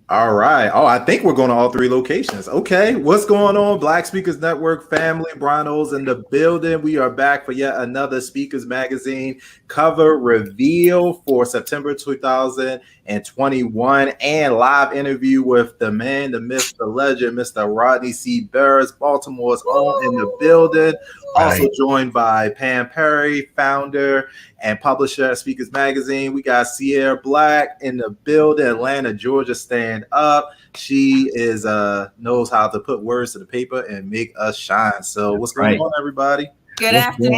All right. Oh, I think we're going to all three locations. Okay. What's going on, Black Speakers Network family? Bronos in the building. We are back for yet another Speakers Magazine cover reveal for September 2021 and live interview with the man, the myth, the legend, Mr. Rodney C. Burris, Baltimore's own in the building. Also joined by Pam Perry, founder and publisher at Speakers Magazine. We got Cier Black in the building, Atlanta, Georgia. Stand up. She is knows how to put words to the paper and make us shine. So what's going on, everybody? Good afternoon.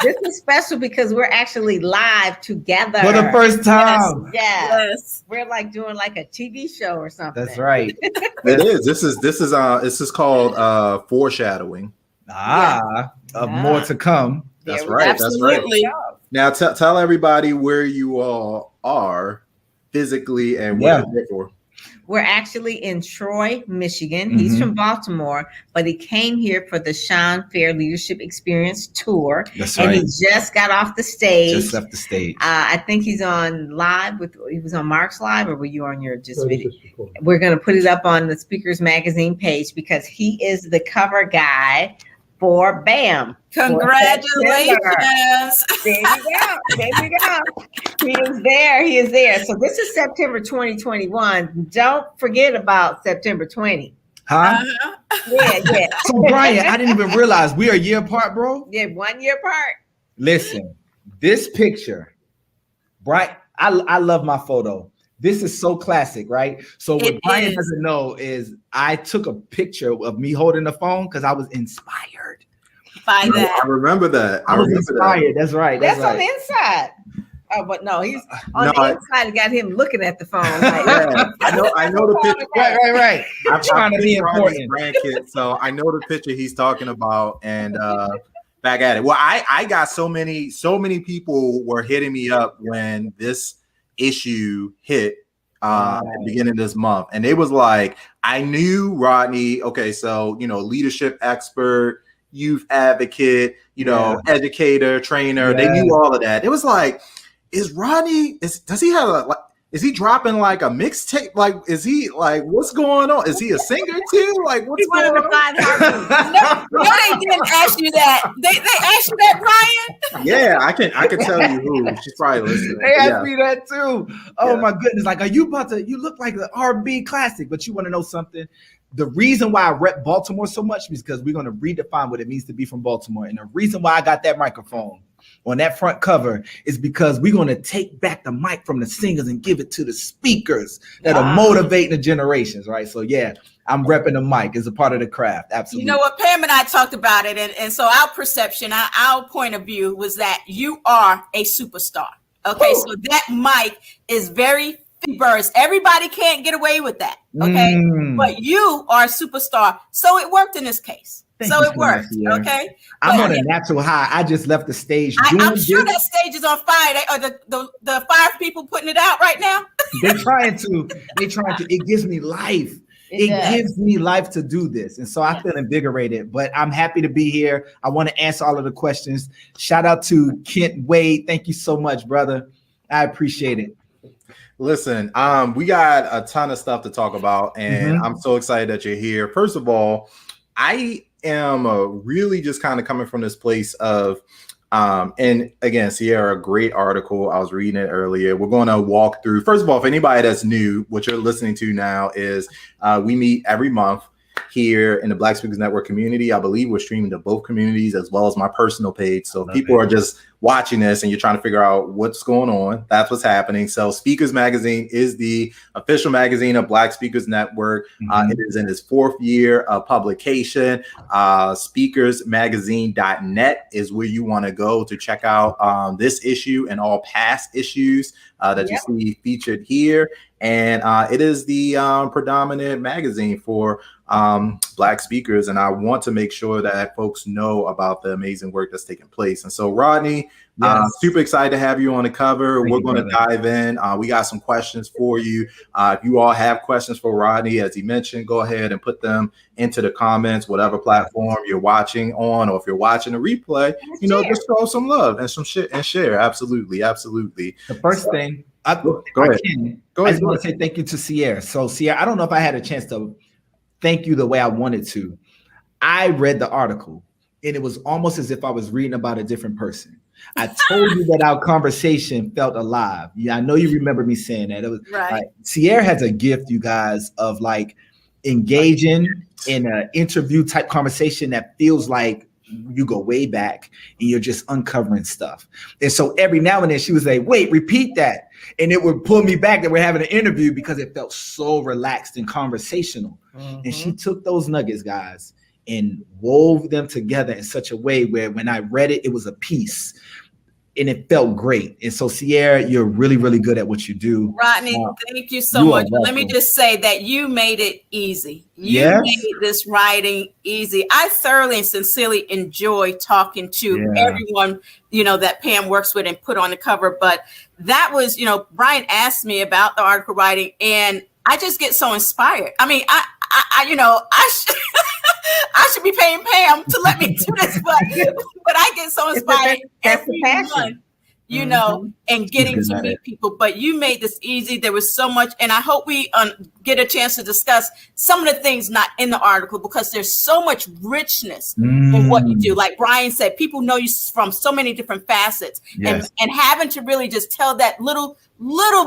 This is special because we're actually live together for the first time. Yes. We're like doing like a TV show or something. That's right. It is. This is called foreshadowing. More to come. That's right. Absolutely. That's right. Now tell everybody where you all are physically and what you're there for. We're actually in Troy, Michigan. He's from Baltimore, but he came here for the Sean Fair Leadership Experience Tour. That's and right. He just got off the stage. Just left the stage. I think he's on live he was on Mark's live, or were you on your just video? We're going to put it up on the Speakers Magazine page because he is the cover guy for BAM. Congratulations. There you go. He is there. So this is September 2021. Don't forget about September 20. Huh? Yeah. So Brian, I didn't even realize we are a year apart, bro. Yeah, 1 year apart. Listen, this picture, Brian, I love my photo. This is so classic, right? So what Brian doesn't know is I took a picture of me holding the phone because I was inspired. By that. I remember that. I was inspired. That's right. That's on the inside. Oh, but no, he's on the inside. It got him looking at the phone. Like, I know the picture. Right. I'm trying to be important. Grandkid, so I know the picture he's talking about, and back at it. Well, I got so many people were hitting me up when this issue hit at the beginning of this month, and it was like, I knew Rodney. Okay, so leadership expert, youth advocate, educator, trainer. They knew all of that. It was like, is Rodney, does he have is he dropping like a mixtape? Like, is he like, what's going on? Is he a singer too? Like, what's going on? No, they didn't ask you that. They asked you that, Brian? Yeah, I can tell you who. She's probably listening. They asked me that too. Oh my goodness. Like, you look like the R&B classic, but you want to know something? The reason why I rep Baltimore so much is because we're going to redefine what it means to be from Baltimore. And the reason why I got that microphone on that front cover is because we're going to take back the mic from the singers and give it to the speakers that are motivating the generations, right? So yeah, I'm repping the mic as a part of the craft. Absolutely. You know what, Pam and I talked about it. And so our perception, our point of view was that you are a superstar. Okay, so that mic is very Burris. Everybody can't get away with that. Okay. But you are a superstar. So it worked in this case. It worked. Okay. I'm on a natural high. I just left the stage. I'm sure that stage is on fire. Are the fire people putting it out right now? They're trying to. It gives me life. It gives me life to do this. And so I feel invigorated, but I'm happy to be here. I want to answer all of the questions. Shout out to Kent Wade. Thank you so much, brother. I appreciate it. Listen, we got a ton of stuff to talk about, and I'm so excited that you're here. First of all, I am really just kind of coming from this place of, and again, Cier, a great article. I was reading it earlier. We're going to walk through. First of all, if anybody that's new, what you're listening to now is we meet every month here in the Black Speakers Network community. I believe we're streaming to both communities as well as my personal page. So if people are just watching this and you're trying to figure out what's going on, that's what's happening. So Speakers Magazine is the official magazine of Black Speakers Network. It is in its 4th year of publication. Speakersmagazine.net is where you want to go to check out this issue and all past issues that you see featured here. And it is the predominant magazine for Black speakers. And I want to make sure that folks know about the amazing work that's taking place. And so, Rodney, super excited to have you on the cover. We're going to dive in. We got some questions for you. If you all have questions for Rodney, as he mentioned, go ahead and put them into the comments, whatever platform you're watching on, or if you're watching a replay, just throw some love and some shit and share. Absolutely. The first thing Go ahead. I just want to say thank you to Cier. So Cier, I don't know if I had a chance to thank you the way I wanted to. I read the article and it was almost as if I was reading about a different person. I told you that our conversation felt alive. Yeah, I know you remember me saying that. It was right. Like, Cier has a gift, you guys, of like engaging in an interview type conversation that feels like you go way back and you're just uncovering stuff. And so every now and then she would say, wait, repeat that. And it would pull me back that we're having an interview because it felt so relaxed and conversational. Mm-hmm. And she took those nuggets, guys, and wove them together in such a way where when I read it, it was a piece. And it felt great. And so, Cier, you're really, really good at what you do. Rodney, thank you so much. Let me just say that you made it easy. You made this writing easy. I thoroughly and sincerely enjoy talking to everyone, that Pam works with and put on the cover. But that was, Brian asked me about the article writing, and I just get so inspired. I mean, I I should be paying Pam to let me do this, but I get so inspired every month, and getting to meet people. But you made this easy. There was so much, and I hope we get a chance to discuss some of the things not in the article because there's so much richness in what you do. Like Brian said, people know you from so many different facets, and having to really just tell that little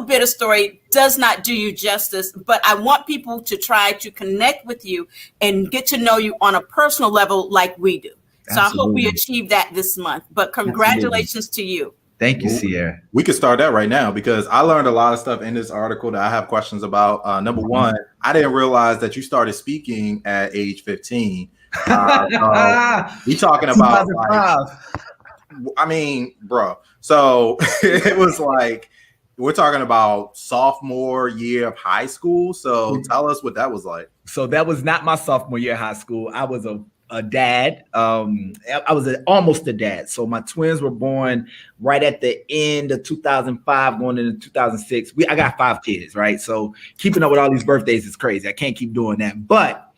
bit of story does not do you justice. But I want people to try to connect with you and get to know you on a personal level like we do. So I hope we achieve that this month. But congratulations to you. Thank you, Cier. We could start that right now because I learned a lot of stuff in this article that I have questions about. Number one, I didn't realize that you started speaking at age 15. We talking about bro. So it was like, we're talking about sophomore year of high school. So tell us what that was like. So that was not my sophomore year of high school. I was a dad. I was almost a dad. So my twins were born right at the end of 2005, going into 2006. I got 5 kids, right? So keeping up with all these birthdays is crazy. I can't keep doing that. But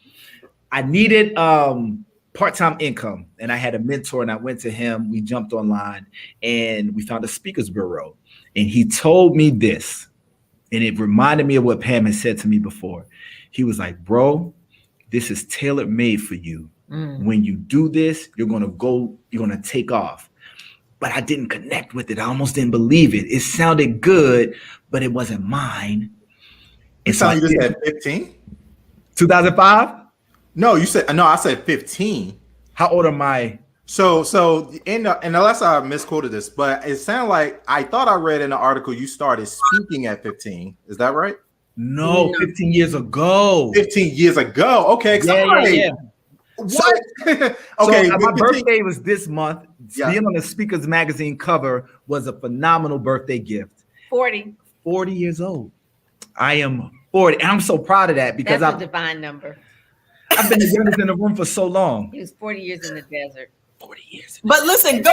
I needed part-time income, and I had a mentor, and I went to him. We jumped online, and we found a speakers bureau. And he told me this, and it reminded me of what Pam had said to me before. He was like, bro, this is tailor-made for you. When you do this, you're going to take off. But I didn't connect with it. I almost didn't believe it. It sounded good, but it wasn't mine. And so you just said 15? 2005? No, I said 15. How old am I? So and unless I misquoted this, but it sounded like I thought I read in the article you started speaking at 15. Is that right? No, 15 years ago. 15 years ago. Okay. Yeah. What? Okay. So my birthday was this month. Yeah. Being on the Speakers Magazine cover was a phenomenal birthday gift. 40 years old. I am 40. And I'm so proud of that because that's a divine number. I've been the youngest in the room for so long. He was 40 years in the desert. 40 years. But listen, go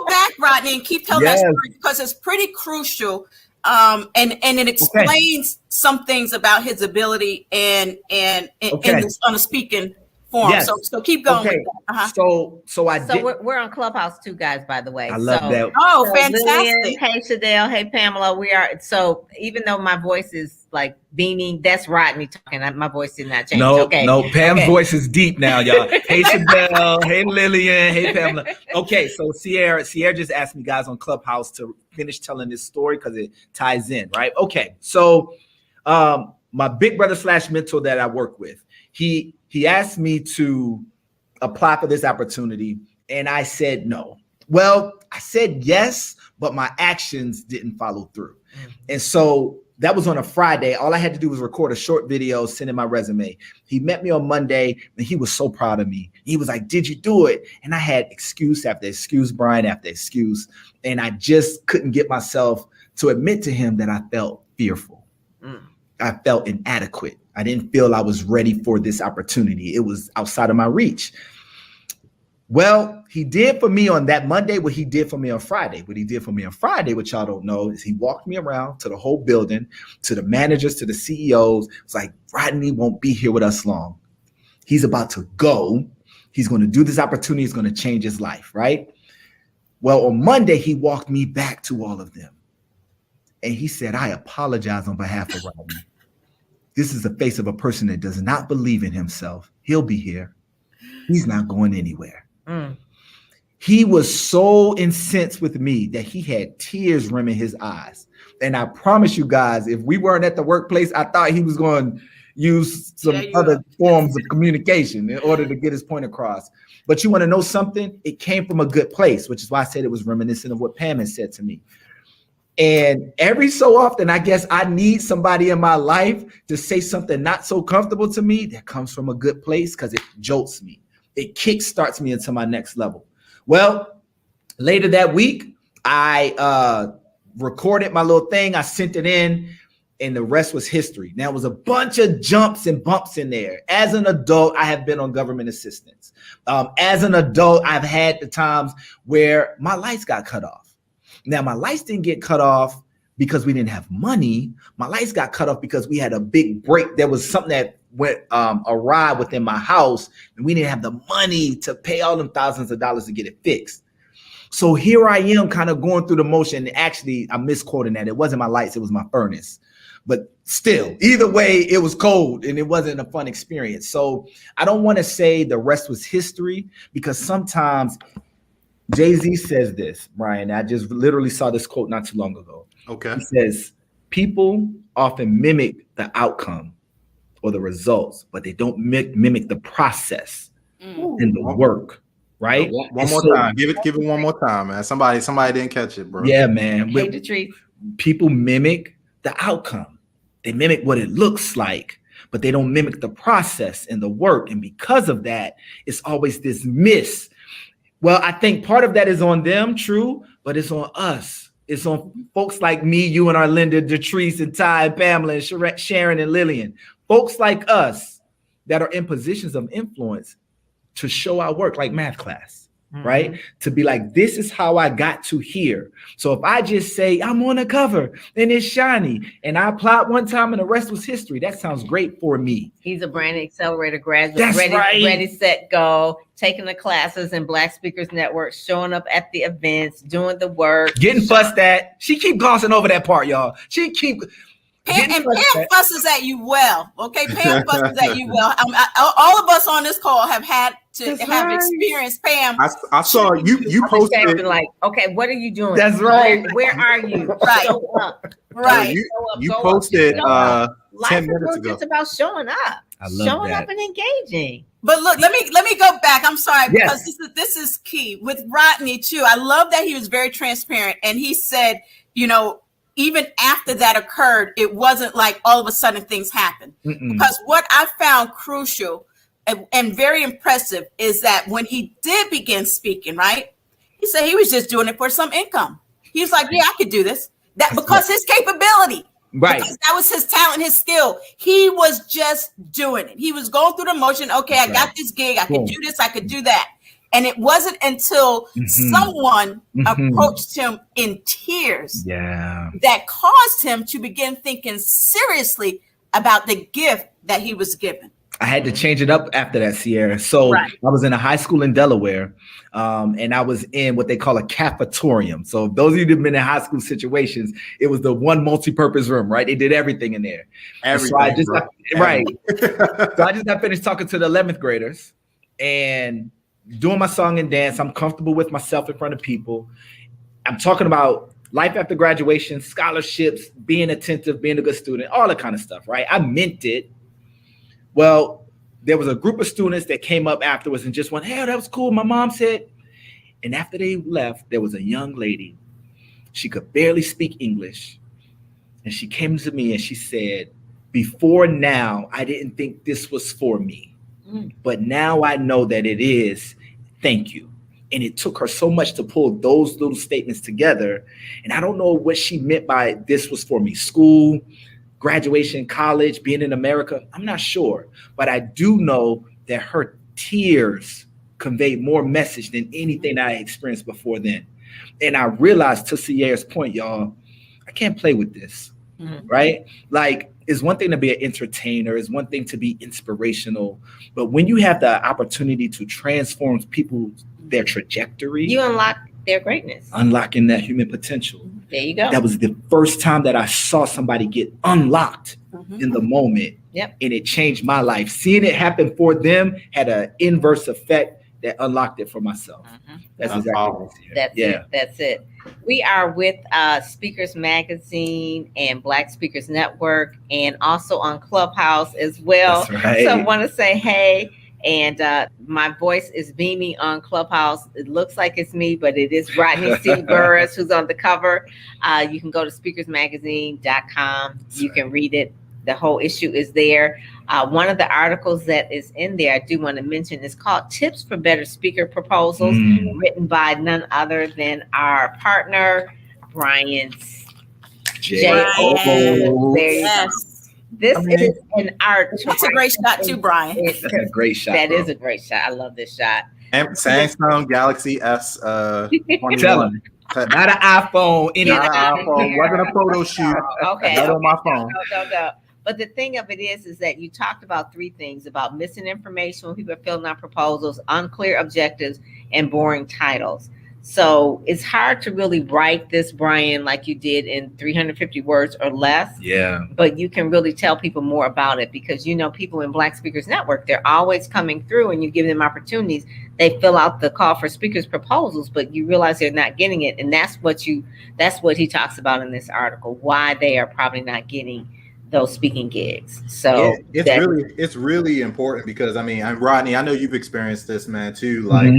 back, Rodney, and keep telling that story because it's pretty crucial. And it explains some things about his ability and on a speaking form. Yes. So keep going with that. So we're on Clubhouse too, guys, by the way. I love that. Oh, fantastic. Lillian, hey Shadell, hey Pamela. We are so even though my voice is like beaming, that's Rodney talking. My voice did not change. No, Pam's voice is deep now, y'all. Hey Shadell, hey Lillian, hey Pamela. Okay, so Cier just asked me guys on Clubhouse to finish telling this story because it ties in, right? Okay, so my big brother / mentor that I work with, he asked me to apply for this opportunity, and I said no. Well, I said yes, but my actions didn't follow through. And so that was on a Friday. All I had to do was record a short video, send in my resume. He met me on Monday, and he was so proud of me. He was like, did you do it? And I had excuse after excuse, Brian after excuse, and I just couldn't get myself to admit to him that I felt fearful. I felt inadequate. I didn't feel I was ready for this opportunity. It was outside of my reach. Well, he did for me on that Monday what he did for me on Friday. What he did for me on Friday, which y'all don't know, is he walked me around to the whole building, to the managers, to the CEOs. It's like, Rodney won't be here with us long. He's about to go. He's going to do this opportunity. He's going to change his life, right? Well, on Monday, he walked me back to all of them. And he said, I apologize on behalf of Rodney. This is the face of a person that does not believe in himself. He'll be here. He's not going anywhere. He was so incensed with me that he had tears rimming his eyes. And I promise you guys, if we weren't at the workplace, I thought he was going to use some other forms of communication in order to get his point across. But you want to know something? It came from a good place, which is why I said it was reminiscent of what Pam had said to me. And every so often, I guess I need somebody in my life to say something not so comfortable to me that comes from a good place, because it jolts me. It kickstarts me into my next level. Well, later that week, I recorded my little thing. I sent it in, and the rest was history. Now, it was a bunch of jumps and bumps in there. As an adult, I have been on government assistance. As an adult, I've had the times where my lights got cut off. Now, my lights didn't get cut off because we didn't have money. My lights got cut off because we had a big break. There was something that went awry within my house, and we didn't have the money to pay all them thousands of dollars to get it fixed. So here I am kind of going through the motion. Actually, I'm misquoting that. It wasn't my lights. It was my furnace. But still, either way, it was cold and it wasn't a fun experience. So I don't want to say the rest was history, because sometimes Jay-Z says this, Brian. I just literally saw this quote not too long ago. Okay. He says, people often mimic the outcome or the results, but they don't mimic the process and the work, right? One more time. Give it one more time, man. Somebody didn't catch it, bro. Yeah, man. Hate the treat. People mimic the outcome. They mimic what it looks like, but they don't mimic the process and the work. And because of that, it's always this miss. Well, I think part of that is on them, true, but it's on us. It's on folks like me, you and Arlinda, Detrice, and Ty, and Pamela, and Sharon, and Lillian. Folks like us that are in positions of influence to show our work, like math class, right? To be like, this is how I got to here. So if I just say, I'm on a cover and it's shiny, and I applied one time and the rest was history, that sounds great for me. He's a Branding Accelerator graduate. That's right. Ready, set, go. Taking the classes in Black Speakers Network, showing up at the events, doing the work. Getting fussed at. She keep glossing over that part, y'all. She keep... Pam fusses at you well. Okay, Pam fusses at you well. All of us on this call have had to have experienced Pam. I saw you posted like, okay, what are you doing? That's right. Where are you? Right. Show up. Right. You posted 10 minutes ago. It's about showing up. Showing up and engaging. But look, let me go back. I'm sorry, Yes. because this is key with Rodney too. I love that he was very transparent, and he said, even after that occurred, it wasn't like all of a sudden things happened. Because what I found crucial and very impressive is that when he did begin speaking, right, he said he was just doing it for some income. He was like, yeah, I could do this. Because his capability, right? Because that was his talent, his skill. He was just doing it. He was going through the motion. Okay, I got this gig. I could do this. I could do that. And it wasn't until someone approached him in tears that caused him to begin thinking seriously about the gift that he was given. I had to change it up after that, Cier. So I was in a high school in Delaware, and I was in what they call a cafetorium. So those of you who've been in high school situations, it was the one multi-purpose room, right? They did everything in there. Everything, so I just got finished talking to the 11th graders and doing my song and dance. I'm comfortable with myself in front of people. I'm talking about life after graduation, scholarships, being attentive, being a good student, all that kind of stuff, right? I meant it. Well, there was a group of students that came up afterwards and just went, hey, that was cool. My mom said, and after they left, there was a young lady. She could barely speak English. And she came to me and she said, before now, I didn't think this was for me. But now I know that it is. Thank you. And it took her so much to pull those little statements together. And I don't know what she meant by this was for me. School, graduation, college, being in America. I'm not sure. But I do know that her tears conveyed more message than anything I experienced before then. And I realized, to Cier's point, y'all, I can't play with this. Right? Like, it's one thing to be an entertainer, it's one thing to be inspirational, but when you have the opportunity to transform people, their trajectory, you unlock their greatness, unlocking that human potential. There you go. That was the first time that I saw somebody get unlocked in the moment. Yep. And it changed my life. Seeing it happen for them had an inverse effect that unlocked it for myself. That's exactly That's it. We are with Speakers Magazine and Black Speakers Network, and also on Clubhouse as well. That's right. So I want to say hey. And my voice is beaming on Clubhouse. It looks like it's me, but it is Rodney C. Burris who's on the cover. You can go to speakersmagazine.com. You can read it. The whole issue is there. One of the articles that is in there, I do want to mention, is called Tips for Better Speaker Proposals, written by none other than our partner, Brian J. Yes. This is an art. That's a great shot too, Brian. That's a great shot. That is a great shot. I love this shot. Samsung Galaxy S 21. Tell them. Not an iPhone. Not an iPhone. Wasn't a photo shoot. Okay. Not on my phone. No. But the thing of it is that you talked about three things: about missing information when people are filling out proposals, unclear objectives, and boring titles. So it's hard to really write this, Brian, like you did in 350 words or less. Yeah. But you can really tell people more about it, because, you know, people in Black Speakers Network, they're always coming through and you give them opportunities. They fill out the call for speakers proposals, but you realize they're not getting it. And that's what he talks about in this article, why they are probably not getting those speaking gigs. So it's really important, because I mean, Rodney, I know you've experienced this, man, too. Like,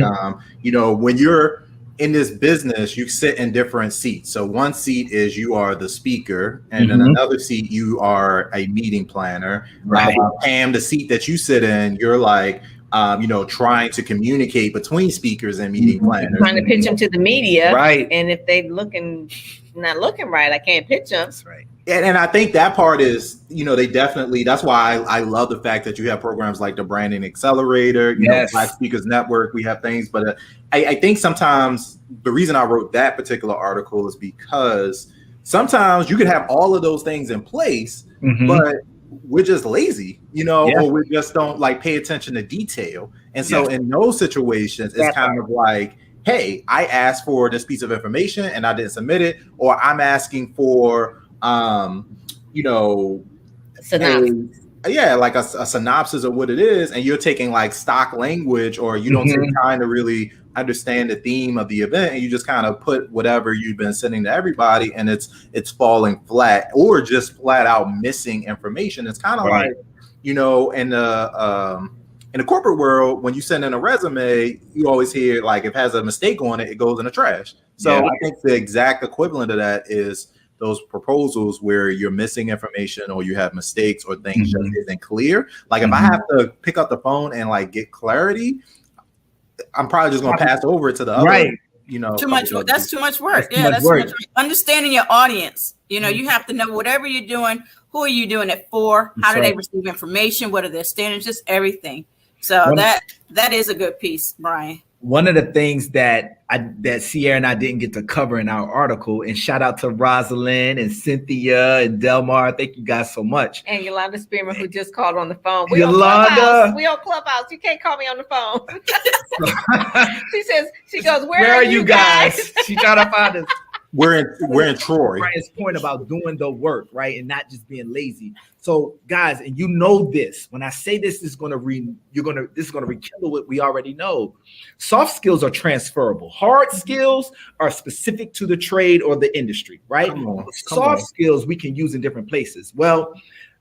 you know, when you're in this business, you sit in different seats. So one seat is you are the speaker, and then another seat you are a meeting planner. Right. Pam, the seat that you sit in, you're like, you know, trying to communicate between speakers and meeting planners. Trying to pitch them to the media. Right. And if they not looking right, I can't pitch them. That's right. And I think that part is, you know, that's why I love the fact that you have programs like the Branding Accelerator, you know, Black Speakers Network. We have things, but I think sometimes the reason I wrote that particular article is because sometimes you could have all of those things in place, but we're just lazy, you know, or we just don't like pay attention to detail. And so in those situations, it's kind of like, hey, I asked for this piece of information and I didn't submit it, or I'm asking for you know, like a synopsis of what it is, and you're taking like stock language, or you don't take time to really understand the theme of the event, and you just kind of put whatever you've been sending to everybody, and it's falling flat, or just flat out missing information. It's kind of like, you know, in the corporate world, when you send in a resume, you always hear like if it has a mistake on it, it goes in the trash. So I think the exact equivalent of that is those proposals where you're missing information, or you have mistakes, or things just isn't clear. Like if I have to pick up the phone and like get clarity, I'm probably just going to pass over it to the other, you know. Too much. That's too much work. That's too much work. Understanding your audience. You know, you have to know whatever you're doing, who are you doing it for? How do they receive information? What are their standards? Just everything. So that is a good piece, Brian. One of the things that Cier and I didn't get to cover in our article, and shout out to Rosalind and Cynthia and Delmar. Thank you guys so much. And Yolanda Spearman, who just called on the phone. We on Clubhouse. You can't call me on the phone. She goes, where are you guys? She trying to find us. We're in Troy. Brian's point about doing the work, right, and not just being lazy. So, guys, and you know this. When I say this is going to rekindle what we already know. Soft skills are transferable. Hard skills are specific to the trade or the industry, right? Soft skills we can use in different places. Well,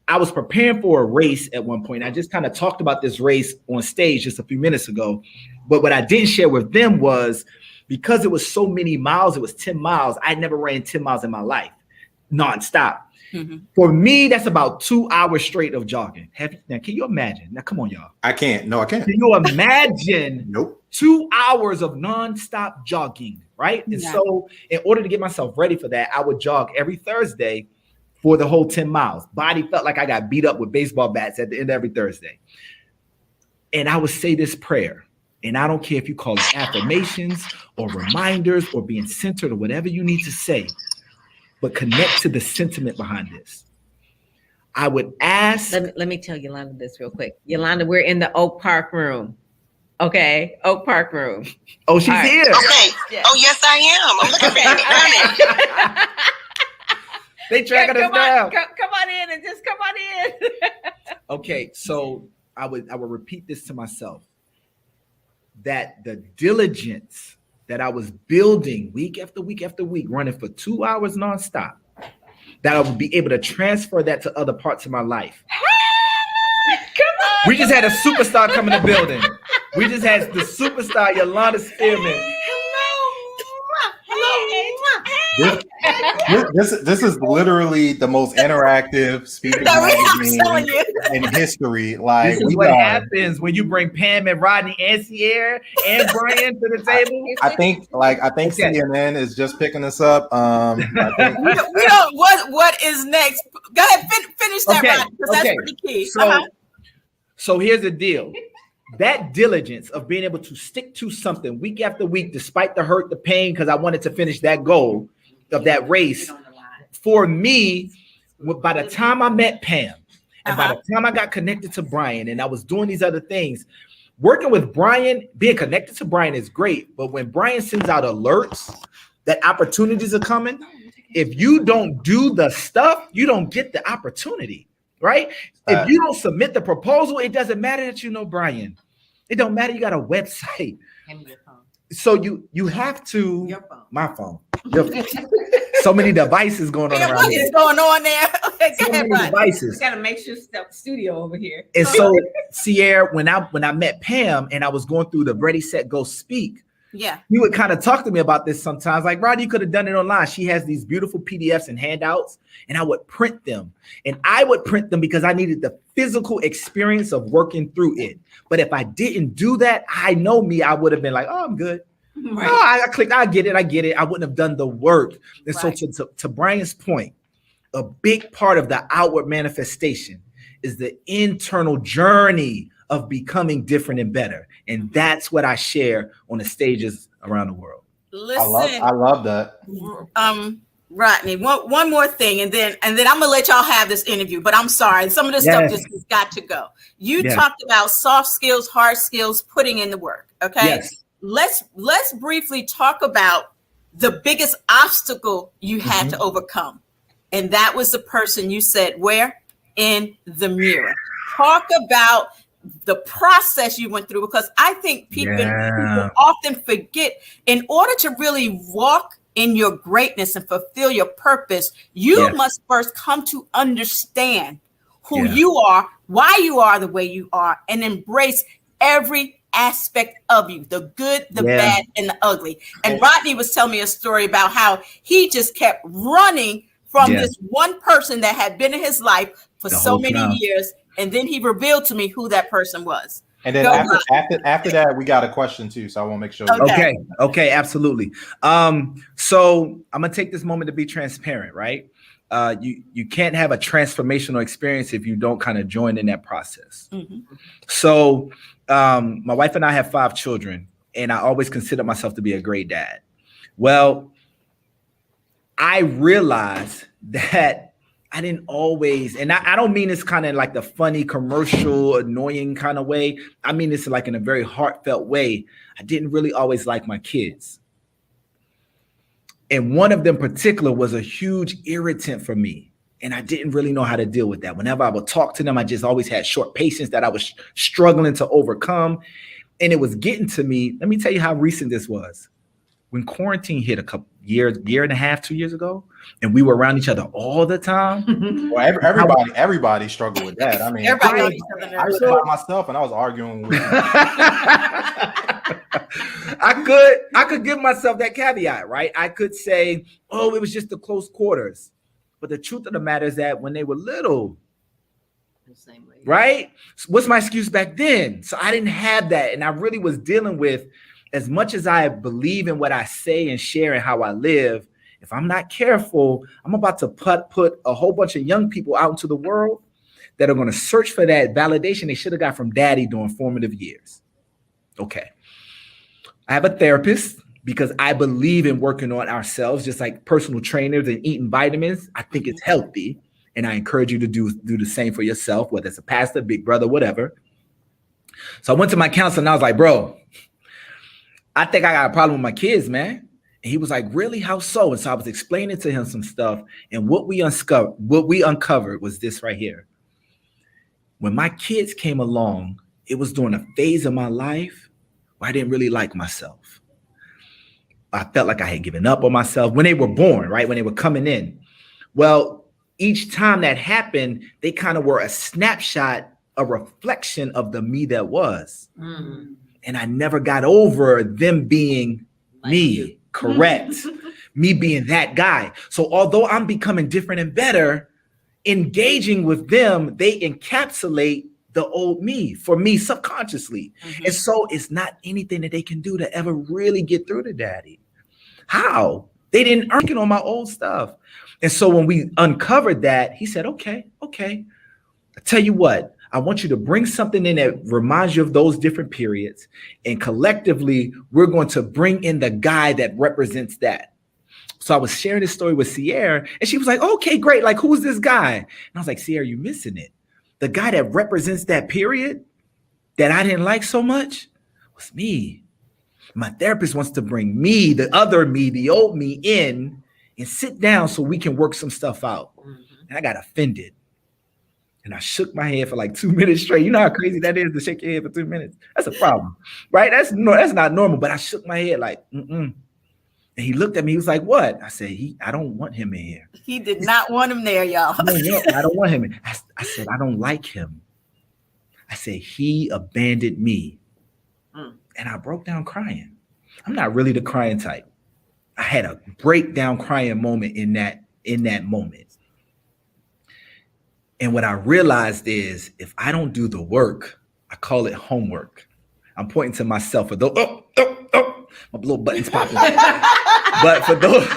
I was preparing for a race at one point. I just kind of talked about this race on stage just a few minutes ago. But what I didn't share with them was, because it was so many miles, it was 10 miles. I never ran 10 miles in my life, nonstop. For me, that's about 2 hours straight of jogging. Now, can you imagine? Now, come on, y'all. I can't. No, I can't. Can you imagine? Nope. 2 hours of nonstop jogging, right? And so in order to get myself ready for that, I would jog every Thursday for the whole 10 miles. Body felt like I got beat up with baseball bats at the end of every Thursday. And I would say this prayer. And I don't care if you call it affirmations or reminders or being centered or whatever you need to say, but connect to the sentiment behind this. I would ask. Let me tell Yolanda this real quick. Yolanda, we're in the Oak Park room. Okay, Oak Park Room. Oh, she's here. Okay. Yeah. Oh, yes, I am. I'm looking for They tracking us down. Come on in and just come on in. Okay, so I would repeat this to myself, that the diligence that I was building week after week after week, running for 2 hours nonstop, that I would be able to transfer that to other parts of my life. Come on. We just had a superstar come in the building. We just had the superstar Yolanda Spearman. This is literally the most interactive speaker magazine in history. Like, this is what happens when you bring Pam and Rodney and Cier and Brian to the table. I think CNN is just picking us up. I think, we don't. What is next? Go ahead, finish that, Rodney, because that's pretty key. So here's the deal. That diligence of being able to stick to something week after week, despite the hurt, the pain, because I wanted to finish that goal of that race. For me, by the time I met Pam, and by the time I got connected to Brian, and I was doing these other things, working with Brian, being connected to Brian is great. But when Brian sends out alerts that opportunities are coming, if you don't do the stuff, you don't get the opportunity, right? If you don't submit the proposal, it doesn't matter that you know Brian. It don't matter. You got a website. So you have to. Your phone. My phone. So many devices going on around what here. is going on there? Okay, So many devices. Got to make sure studio over here. And so, Cier, when I met Pam and I was going through the Ready, Set, Go, Speak, yeah, he would kind of talk to me about this sometimes. Like, Rodney, you could have done it online. She has these beautiful PDFs and handouts, and I would print them. And I would print them because I needed the physical experience of working through it. But if I didn't do that, I know me, I would have been like, oh, I'm good. right. Oh, I clicked, I get it. I wouldn't have done the work. And Right. so to Brian's point, a big part of the outward manifestation is the internal journey of becoming different and better. And that's what I share on the stages around the world. Listen, I love that. Rodney, one more thing, and then I'm gonna let y'all have this interview. But I'm sorry, some of this stuff just has got to go. You talked about soft skills, hard skills, putting in the work. Okay, let's briefly talk about the biggest obstacle you had to overcome, and that was the person you said where in the mirror. Talk about the process you went through, because I think people often forget, in order to really walk in your greatness and fulfill your purpose, you must first come to understand who you are, why you are the way you are, and embrace every aspect of you, the good, the bad, and the ugly. And Rodney was telling me a story about how he just kept running from this one person that had been in his life for so many years. And then he revealed to me who that person was. And then after that, we got a question too. So I want to make sure. Okay, absolutely. So I'm gonna take this moment to be transparent, right? You can't have a transformational experience if you don't kind of join in that process. So my wife and I have 5 children, and I always consider myself to be a great dad. Well, I realized that I didn't always, and I don't mean this kind of like the funny, commercial, annoying kind of way. I mean this like in a very heartfelt way. I didn't really always like my kids. And one of them in particular was a huge irritant for me. And I didn't really know how to deal with that. Whenever I would talk to them, I just always had short patience that I was struggling to overcome. And it was getting to me. Let me tell you how recent this was. When quarantine hit a year and a half, 2 years ago, and we were around each other all the time. Well, everybody struggled with that. I mean, I was by myself and I was arguing with I could give myself that caveat, right? I could say, oh, it was just the close quarters. But the truth of the matter is that when they were little, right? What's my excuse back then? So I didn't have that. And I really was dealing with, as much as I believe in what I say and share and how I live, if I'm not careful, I'm about to put a whole bunch of young people out into the world that are going to search for that validation they should have got from daddy during formative years. Okay. I have a therapist because I believe in working on ourselves, just like personal trainers and eating vitamins. I think it's healthy. And I encourage you to do the same for yourself, whether it's a pastor, big brother, whatever. So I went to my counselor and I was like, bro, I think I got a problem with my kids, man. And he was like, really? How so? And so I was explaining to him some stuff. And what we uncovered was this right here. When my kids came along, it was during a phase of my life where I didn't really like myself. I felt like I had given up on myself when they were born, right? When they were coming in. Well, each time that happened, they kind of were a snapshot, a reflection of the me that was. Mm. And I never got over them being like me, you. Correct. Me being that guy. So although I'm becoming different and better, engaging with them, they encapsulate the old me for me subconsciously. Mm-hmm. And so it's not anything that they can do to ever really get through to daddy. How? They didn't earn it on my old stuff. And so when we uncovered that, he said, okay. I tell you what, I want you to bring something in that reminds you of those different periods. And collectively, we're going to bring in the guy that represents that. So I was sharing this story with Cier, and she was like, okay, great. Like, who's this guy? And I was like, Cier, you're missing it. The guy that represents that period that I didn't like so much was me. My therapist wants to bring me, the other me, the old me in and sit down so we can work some stuff out. Mm-hmm. And I got offended. And I shook my head for like 2 minutes straight. You know how crazy that is to shake your head for 2 minutes? That's a problem, right? That's not normal, but I shook my head like, And he looked at me, he was like, what? I said, I don't want him in here. He did not want him there, y'all. No, I don't want him in. I said, I don't like him. I said, he abandoned me. And I broke down crying. I'm not really the crying type. I had a breakdown crying moment in that moment. And what I realized is if I don't do the work, I call it homework. I'm pointing to myself for those, my little buttons popping. But for those,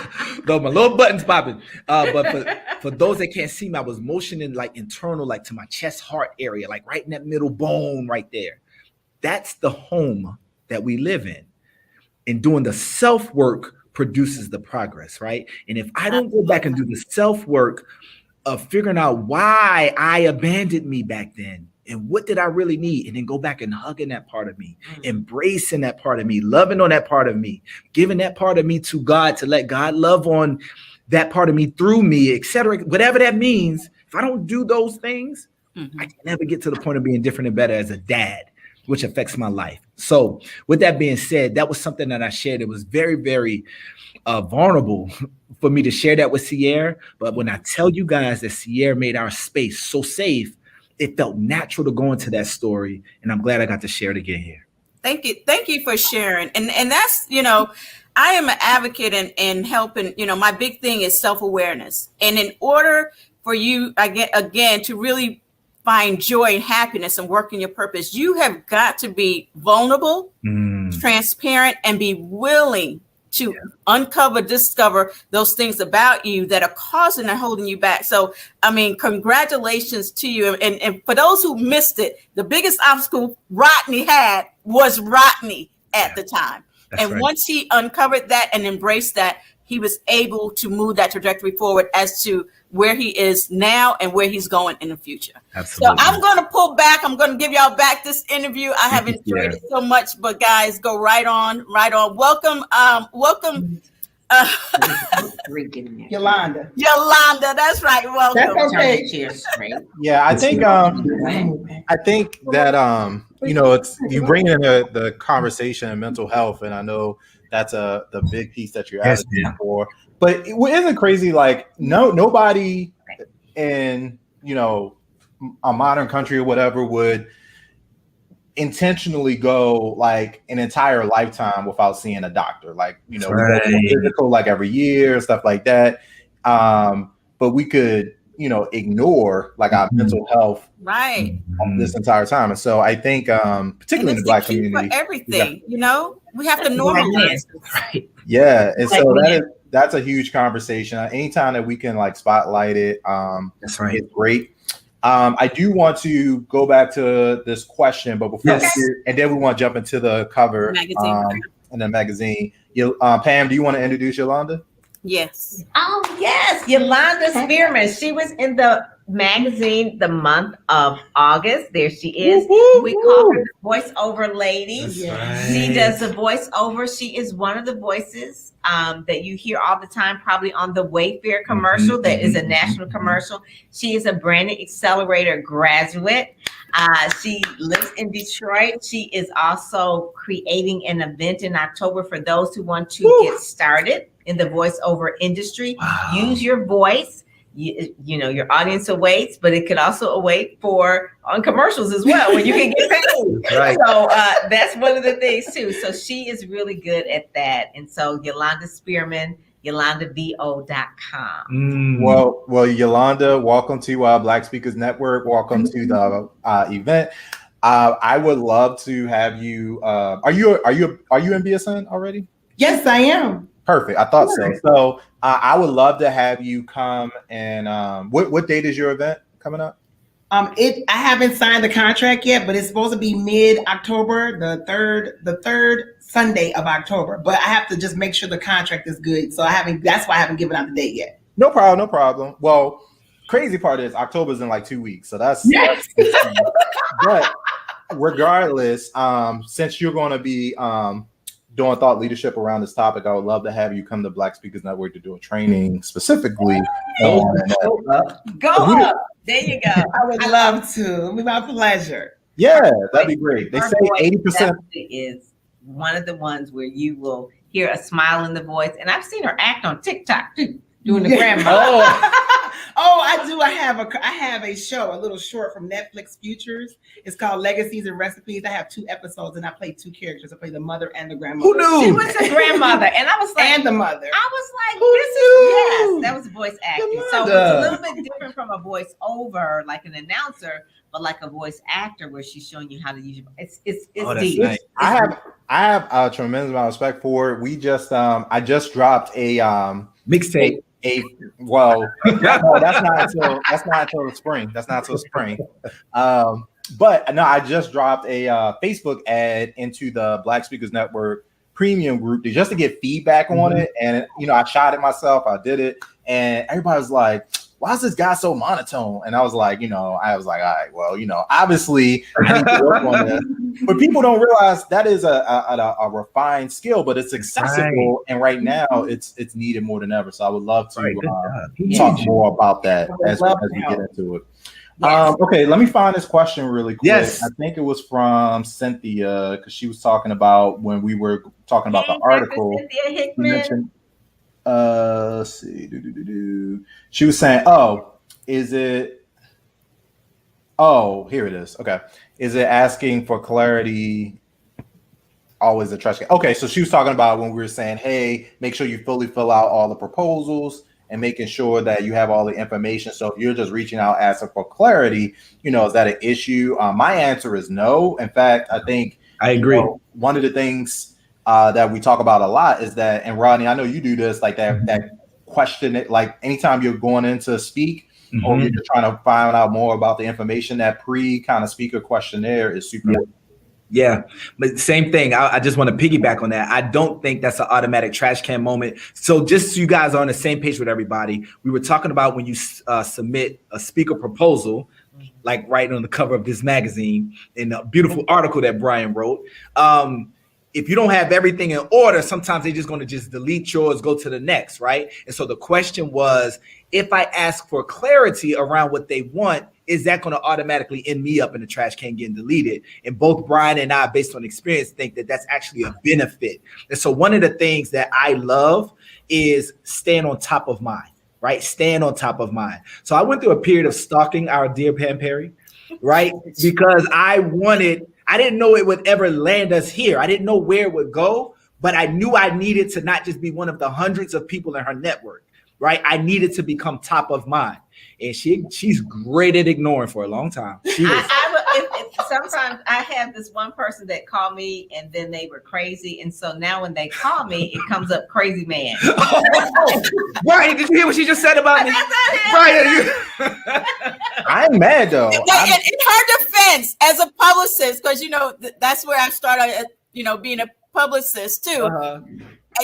my little buttons popping. But for those that can't see me, I was motioning like internal, like to my chest heart area, like right in that middle bone right there. That's the home that we live in. And doing the self-work produces the progress, right? And if I don't go back and do the self-work of figuring out why I abandoned me back then and what did I really need, and then go back and hugging that part of me, embracing that part of me, loving on that part of me, giving that part of me to God to let God love on that part of me through me, etc. Whatever that means, if I don't do those things, I can never get to the point of being different and better as a dad, which affects my life. So with that being said, that was something that I shared. It was very, very vulnerable for me to share that with Cier. But when I tell you guys that Cier made our space so safe, it felt natural to go into that story. And I'm glad I got to share it again here. Thank you. Thank you for sharing. And that's, I am an advocate in helping, my big thing is self-awareness. And in order for you, again, to really find joy and happiness and work in your purpose, you have got to be vulnerable, transparent, and be willing to discover those things about you that are causing and holding you back. So, congratulations to you. And for those who missed it, the biggest obstacle Rodney had was Rodney at the time. That's and right. Once he uncovered that and embraced that, he was able to move that trajectory forward as to where he is now and where he's going in the future. Absolutely. So I'm going to pull back. I'm going to give y'all back this interview. I have enjoyed it so much, but guys, go right on. Welcome. Yolanda. That's right. Welcome. That's okay. Yeah, I think that it's you bring in the conversation of mental health, and I know that's the big piece that you're asking for. But isn't it crazy? Like nobody in a modern country or whatever would intentionally go like an entire lifetime without seeing a doctor. Like we go physical like every year, stuff like that. But we could ignore like our mental health this entire time. And so I think particularly in the Black community, for everything we have to normalize. Right. Yeah, and so that's a huge conversation. Anytime that we can like spotlight it, that's right. It's great. I do want to go back to this question, but before and then we want to jump into the cover in the magazine. Pam, do you want to introduce Yolanda? Yes. Oh yes, Yolanda Spearman. She was in the Magazine the month of August. There she is. We call her the voiceover lady. Right. She does the voiceover. She is one of the voices that you hear all the time, probably on the Wayfair commercial. That is a national commercial. She is a Branding Accelerator graduate. She lives in Detroit. She is also creating an event in October for those who want to get started in the voiceover industry. Wow. Use your voice. You know, your audience awaits, but it could also await on commercials as well when you can get paid. Right. So that's one of the things too. So she is really good at that. And so Yolanda Spearman, YolandaVO.com. Well, Yolanda, welcome to Black Speakers Network. Welcome to the event. I would love to have you. Are you in BSN already? Yes, I am. Perfect. I thought so. So I would love to have you come and what date is your event coming up? I haven't signed the contract yet, but it's supposed to be mid-October, the third Sunday of October. But I have to just make sure the contract is good. So that's why I haven't given out the date yet. No problem. Well, crazy part is October's in like 2 weeks. So that's but regardless, since you're going to be doing thought leadership around this topic, I would love to have you come to Black Speakers Network to do a training specifically. Go up. There you go. I would love to. It would be my pleasure. Yeah, that'd be great. They say 80% is one of the ones where you will hear a smile in the voice. And I've seen her act on TikTok too, doing the grandma. Oh, I do. I have a show, a little short from Netflix Futures. It's called Legacies and Recipes. I have 2 episodes and I play 2 characters. I play the mother and the grandmother. Who knew? She was the grandmother. And I was like, and the mother. I was like, that was voice acting. So it's a little bit different from a voice over, like an announcer, but like a voice actor where she's showing you how to use your it's deep. Nice. I have a tremendous amount of respect for it. We just I just dropped a mixtape. No, that's not until the spring. That's not until spring. But no, I just dropped a Facebook ad into the Black Speakers Network premium group just to get feedback on it. And I shot it myself. I did it, and everybody was like, "Why is this guy so monotone?" And I was like, all right, well, obviously I need to work on this. But people don't realize that is a refined skill, but it's accessible, and right now it's needed more than ever. So I would love to talk more about that as we get into it. Yes. Okay, let me find this question really quick. Yes. I think it was from Cynthia because she was talking about when we were talking about the article. Cynthia Hickman. Mentioned, let's see. She was saying, here it is. Okay. Is it asking for clarity? Always a trash can. Okay, so she was talking about when we were saying, hey, make sure you fully fill out all the proposals and making sure that you have all the information. So if you're just reaching out asking for clarity, is that an issue? My answer is no. In fact, I think I agree. One of the things that we talk about a lot is that, and Rodney, I know you do this, like that question, like anytime you're going in to speak, or you're just trying to find out more about the information, that kind of speaker questionnaire is super. Yeah, but same thing. I just want to piggyback on that. I don't think that's an automatic trash can moment. So just so you guys are on the same page with everybody, we were talking about when you submit a speaker proposal, like right on the cover of this magazine in a beautiful article that Brian wrote. If you don't have everything in order, sometimes they're just going to just delete yours, go to the next, right? And so the question was, if I ask for clarity around what they want, is that going to automatically end me up in the trash can getting deleted? And both Brian and I, based on experience, think that that's actually a benefit. And so one of the things that I love is staying on top of mind, right? Staying on top of mind. So I went through a period of stalking our dear Pam Perry, right? Because I didn't know it would ever land us here. I didn't know where it would go, but I knew I needed to not just be one of the hundreds of people in her network, right? I needed to become top of mind. And she's great at ignoring for a long time. Sometimes I have this one person that called me and then they were crazy. And so now when they call me, it comes up crazy man. Brian, did you hear what she just said about me? Brian, I'm mad though. In her defense, as a publicist, because that's where I started, being a publicist too.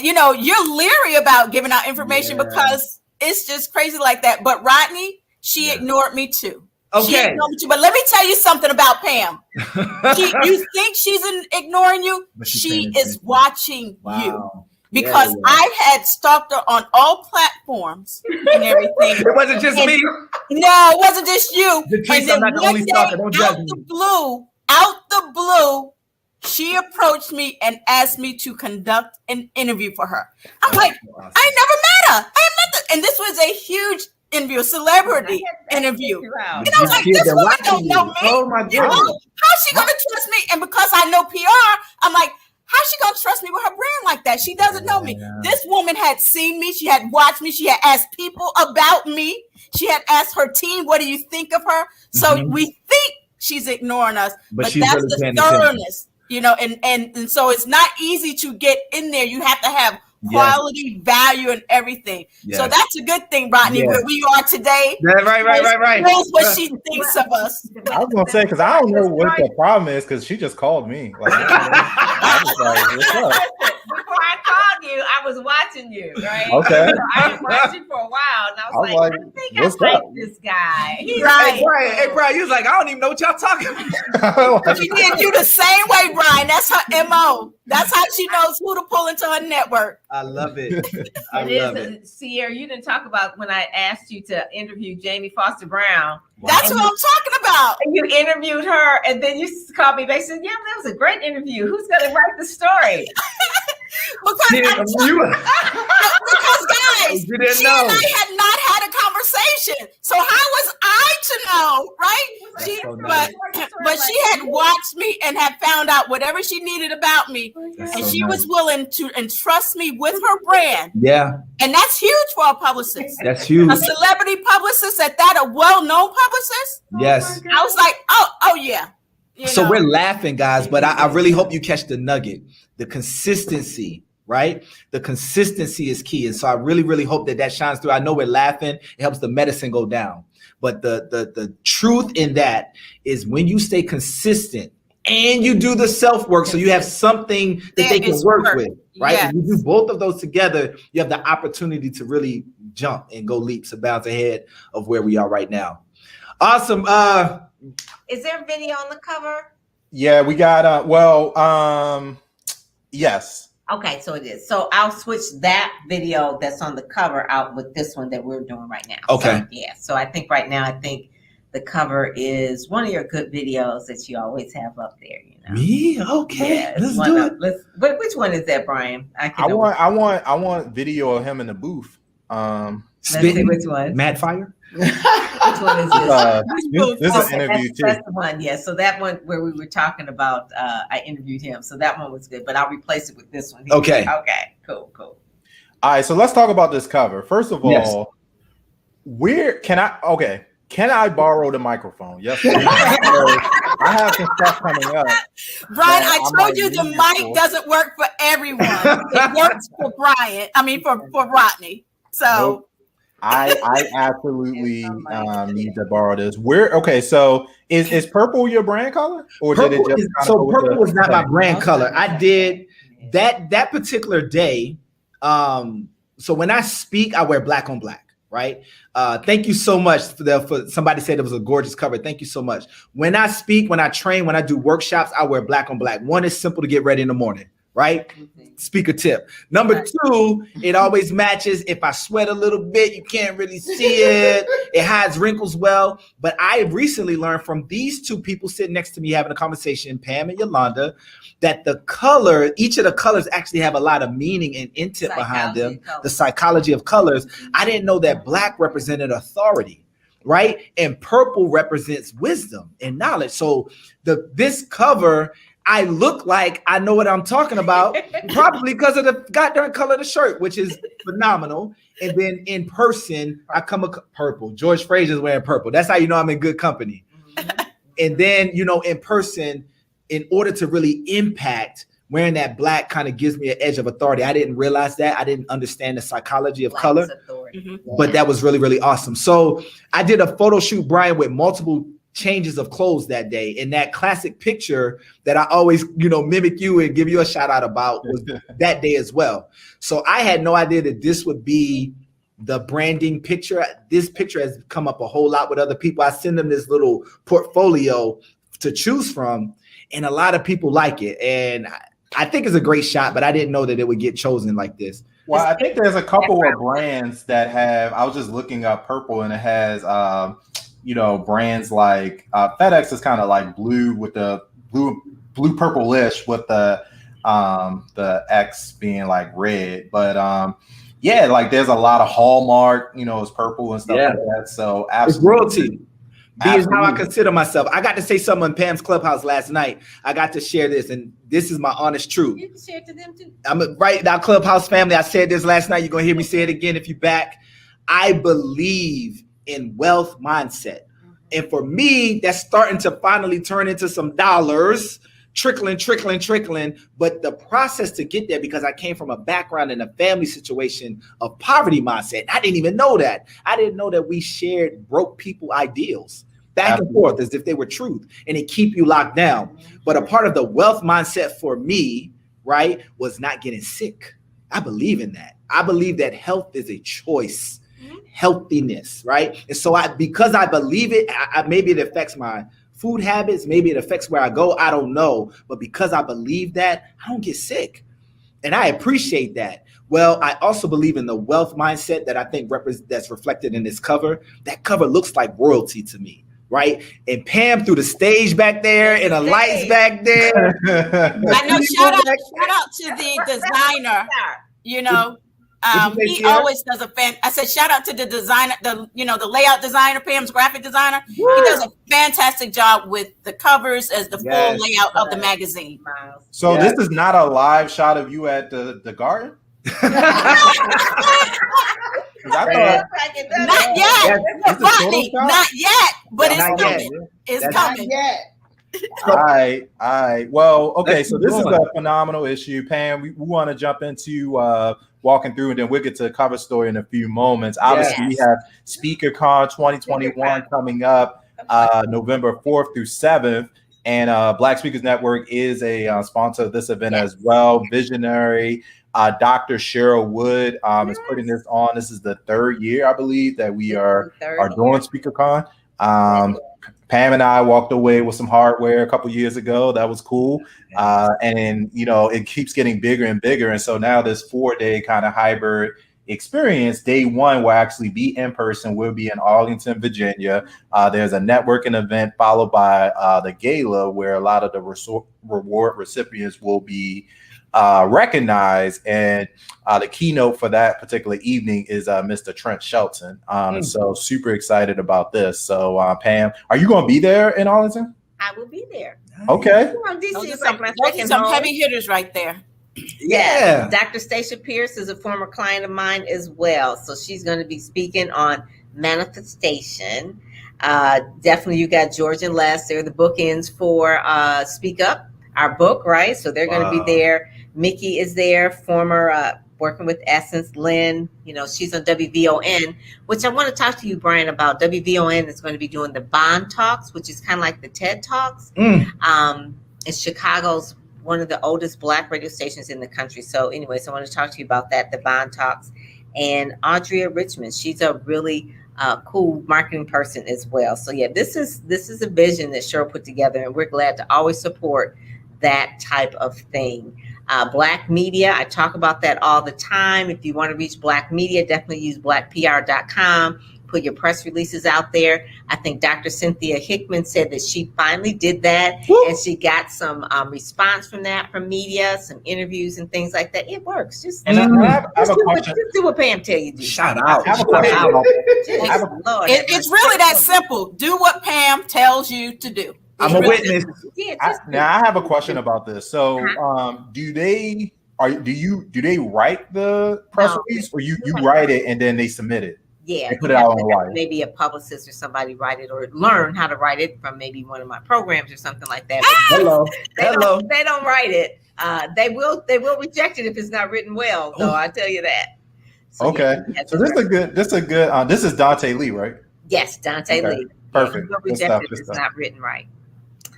You're leery about giving out information because it's just crazy like that. But Rodney, She ignored me too. Okay. But let me tell you something about Pam. You think she's ignoring you? She is watching you. Because I had stalked her on all platforms and everything. It wasn't just me. No, it wasn't just you. And then one day, out the blue, she approached me and asked me to conduct an interview for her. I'm like, awesome. I never met her. And this was a huge interview, a celebrity interview. And I was like, this woman don't know me. Oh my God. How's she gonna trust me? And because I know PR, I'm like, how's she gonna trust me with her brand like that? She doesn't know me. This woman had seen me. She had watched me. She had asked people about me. She had asked her team, what do you think of her? So we think she's ignoring us, but that's really the thoroughness, you know, and so it's not easy to get in there. You have to have quality, value, and everything. So that's a good thing, Rodney, where we are today. Right. Knows what she thinks of us. I was gonna say, because I don't know what the problem is, because she just called me. Like, I was like, what's up? Before I called you, I was watching you, right? Okay. So I was watching for a while, and I was like, I think I like this guy. He's Hey, Brian, you was like, I don't even know what y'all talking about. She did you the same way, Brian. That's her MO. That's how she knows who to pull into her network. I love it. I love it. Cier, you didn't talk about when I asked you to interview Jamie Foster Brown. That's what I'm talking about. And you interviewed her, and then you called me back and said, yeah, that was a great interview. Who's going to write the story? Because guys, you didn't she know. and I had not had a conversation. So how was I to know, right? But she had watched me and had found out whatever she needed about me. And she was willing to entrust me with her brand. Yeah. And that's huge for a publicist. That's huge. A celebrity publicist at that, a well-known publicist. Yes. I was like, oh yeah. So we're laughing, guys, but I really hope you catch the nugget. The consistency, right? The consistency is key. And so I really, really hope that shines through. I know we're laughing. It helps the medicine go down. But the truth in that is when you stay consistent and you do the self-work, so you have something that they can work with, right? Yes. When you do both of those together, you have the opportunity to really jump and go leaps and bounds ahead of where we are right now. Awesome. Is there a video on the cover? Yeah, we got yes. Okay, so it is. So I'll switch that video that's on the cover out with this one that we're doing right now. Okay. So, yeah. So I think right now, the cover is one of your good videos that you always have up there. You know. Me? Okay. Yeah, let's do it. Which one is that, Brian? I want video of him in the booth. Let's see which one. Mad Fire. Which one is this? This is an interview too. That's the one, yeah. So that one where we were talking about, I interviewed him. So that one was good, but I'll replace it with this one. Okay. Okay. Cool. All right. So let's talk about this cover. First of all, can I borrow the microphone? Yes. I have some stuff coming up. Brian, I told you the mic doesn't work for everyone. It works for Brian. I mean, for Rodney. So. Nope. I absolutely need to borrow this. So is purple your brand color, or purple did it just purple was not my brand color. I did that particular day. So when I speak, I wear black on black, right? Thank you so much for somebody said it was a gorgeous cover. Thank you so much. When I speak, when I train, when I do workshops, I wear black on black. One is simple to get ready in the morning. Right? Speaker tip. Number two, it always matches. If I sweat a little bit, you can't really see it. It hides wrinkles well. But I recently learned from these two people sitting next to me having a conversation, Pam and Yolanda, that each of the colors actually have a lot of meaning and intent behind them. The psychology of colors. I didn't know that black represented authority. Right? And purple represents wisdom and knowledge. So this cover, I look like I know what I'm talking about, probably because of the goddamn color of the shirt, which is phenomenal. And then in person, I come purple. George Frazier's wearing purple. That's how you know I'm in good company. And then, in person, in order to really impact, wearing that black kind of gives me an edge of authority. I didn't realize that. I didn't understand the psychology of color, but that was really, really awesome. So I did a photo shoot, Brian, with multiple changes of clothes that day. And that classic picture that I always, mimic you and give you a shout out about was that day as well. So I had no idea that this would be the branding picture. This picture has come up a whole lot with other people. I send them this little portfolio to choose from, and a lot of people like it. And I think it's a great shot, but I didn't know that it would get chosen like this. Well, I think there's a couple of brands that have, I was just looking up purple, and it has, brands like FedEx is kind of like blue with the blue purplish with the X being like red. But like there's a lot of Hallmark, it's purple and stuff like that. So absolutely. It's royalty. B is how I consider myself. I got to say something in Pam's Clubhouse last night. I got to share this, and this is my honest truth. You can share it to them too. I'm right now, Clubhouse family. I said this last night. You're gonna hear me say it again if you're back. I believe in wealth mindset, and for me, that's starting to finally turn into some dollars. Trickling. But the process to get there, because I came from a background in a family situation of poverty mindset. I didn't even know that. I didn't know that we shared broke people ideals back and forth as if they were truth, and it keep you locked down. But a part of the wealth mindset for me, right, was not getting sick. I believe in that. I believe that health is a choice, healthiness, right? And so because I believe it, maybe it affects my food habits, maybe it affects where I go, I don't know. But because I believe that, I don't get sick. And I appreciate that. Well, I also believe in the wealth mindset that I think that's reflected in this cover. That cover looks like royalty to me, right? And Pam through the stage back there and the lights back there. I know, shout out to the designer, he always does I said, shout out to the designer, the layout designer, Pam's graphic designer. Woo! He does a fantastic job with the covers as the full layout of the magazine. So this is not a live shot of you at the garden? Not yet, Rodney, not yet, but it's coming. It's coming. All right. Well, okay. So this is a phenomenal issue, Pam. We want to jump into walking through, and then we'll get to the cover story in a few moments. Obviously, we have SpeakerCon 2021 coming up November 4th through 7th, and Black Speakers Network is a sponsor of this event as well. Visionary Dr. Cheryl Wood is putting this on. This is the third year, I believe, that we are doing SpeakerCon. Pam and I walked away with some hardware a couple years ago. That was cool. And it keeps getting bigger and bigger. And so now this 4-day kind of hybrid experience, day one will actually be in person. We'll be in Arlington, Virginia. There's a networking event followed by the gala, where a lot of the reward recipients will be recognized, and the keynote for that particular evening is Mr. Trent Shelton. And so super excited about this. So Pam, are you going to be there in Arlington? I will be there. Okay. Those are some heavy hitters right there. Yeah. Dr. Stacia Pierce is a former client of mine as well. So she's going to be speaking on manifestation. Definitely you got George and Les. They're the bookends for Speak Up, our book, right? So they're going to be there. Mickey is there, former working with Essence. Lynn, she's on WVON, which I want to talk to you, Brian, about. WVON is going to be doing the Bond Talks, which is kind of like the TED Talks. It's Chicago's one of the oldest Black radio stations in the country. So anyways, I want to talk to you about that, the Bond Talks. And Audria Richmond, she's a really cool marketing person as well. So yeah, this is a vision that Cheryl put together, and we're glad to always support that type of thing. Black media, I talk about that all the time. If you want to reach Black media, definitely use blackpr.com. Put your press releases out there. I think Dr. Cynthia Hickman said that she finally did that. Woo! And she got some response from media, some interviews and things like that. It works. Just do what Pam tell you to do. Shout out. It's really that simple. Do what Pam tells you to do. I'm a witness. Now I have a question about this. So, do they write the press release, or you write it and then they submit it? Yeah, and put it out on the wire. Maybe a publicist or somebody write it, or learn how to write it from maybe one of my programs or something like that. Hello. They don't write it. They will reject it if it's not written well. So I tell you that. So, okay. Yeah, so this is Dante Lee, right? Yes, Dante Lee. Perfect. We'll reject it if it's not written right.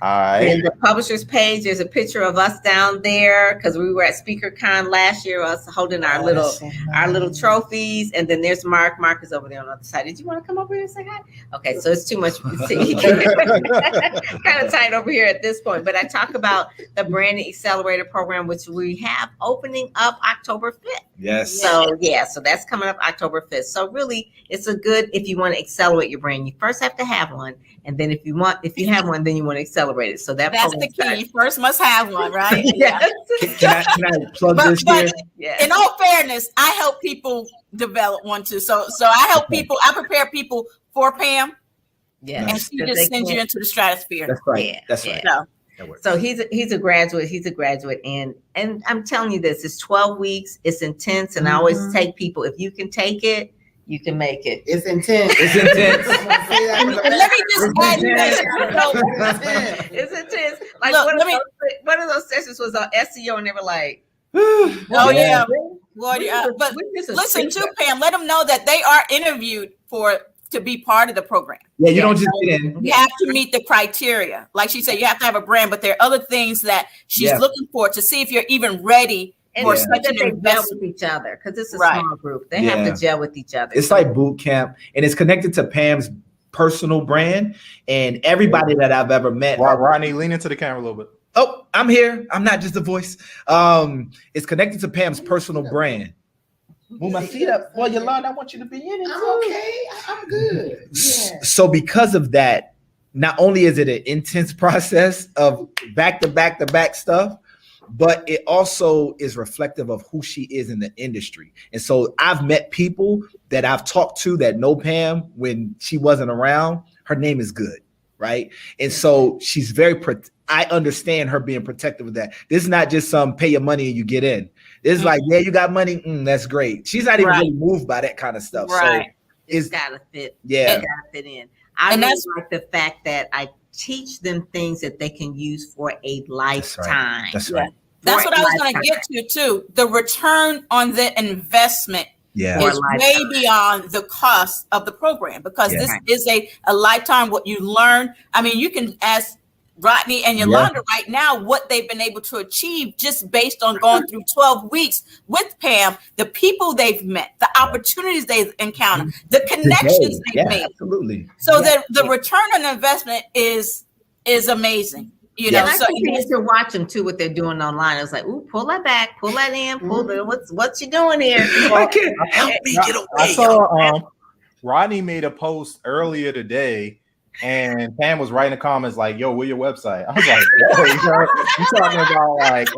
All right. And the publisher's page, there's a picture of us down there because we were at SpeakerCon last year, us holding our little trophies. And then there's Mark. Mark is over there on the other side. Did you want to come over here and say hi? Okay, so it's too much. See, kind of tight over here at this point. But I talk about the Branding Accelerator program, which we have opening up October 5th. Yes. So so that's coming up October 5th. So really, it's a good, if you want to accelerate your brand, you first have to have one. And then if you have one, then you want to accelerate it. So that's the key. You first must have one, right? Yes. Can I plug this here? Yes. In all fairness, I help people develop one too. So I help people. I prepare people for Pam. Yeah. And she just sends you into the stratosphere. That's right. Yeah. That's right. So he's a graduate, and I'm telling you this, it's 12 weeks, it's intense, and I always take people, if you can take it, you can make it. It's intense. It's intense. And let me just add It's intense. Like one of those sessions was on SEO, and they were like, oh yeah. But listen to Pam, let them know that they are interviewed to be part of the program. Yeah, you don't just get in. You have to meet the criteria. Like she said, you have to have a brand, but there are other things that she's looking for to see if you're even ready for such an they gel investment. with each other, because it's a small group. They have to gel with each other. It's like boot camp, and it's connected to Pam's personal brand, and everybody that I've ever met. Rodney, lean into the camera a little bit. Oh, I'm here. I'm not just a voice. It's connected to Pam's personal brand. Move my feet up. Well, Yolanda, I want you to be in it. I'm okay. I'm good. Yeah. So because of that, not only is it an intense process of back-to-back stuff, but it also is reflective of who she is in the industry. And so I've met people that I've talked to that know Pam when she wasn't around. Her name is good, right? And so she's I understand her being protective of that. This is not just some pay your money and you get in. It's like, yeah, you got money. That's great. She's not even really moved by that kind of stuff. Right. So It's gotta fit. Yeah. It gotta fit in. I really like the fact that I teach them things that they can use for a lifetime. That's right. That's what I was going to get to too. The return on the investment is way beyond the cost of the program, because this is a lifetime. What you learn. I mean, you can ask Rodney and Yolanda right now what they've been able to achieve just based on going through 12 weeks with Pam, the people they've met, the opportunities they've encountered, the connections they've made. Absolutely. So the return on investment is amazing. You know, I so continue to watch them too, what they're doing online. I was like, ooh, pull that back, pull that in, what's you doing here? Help me get away. I saw Rodney made a post earlier today, and Pam was writing in the comments like, yo, where's your website? I was like, yo, you talking about like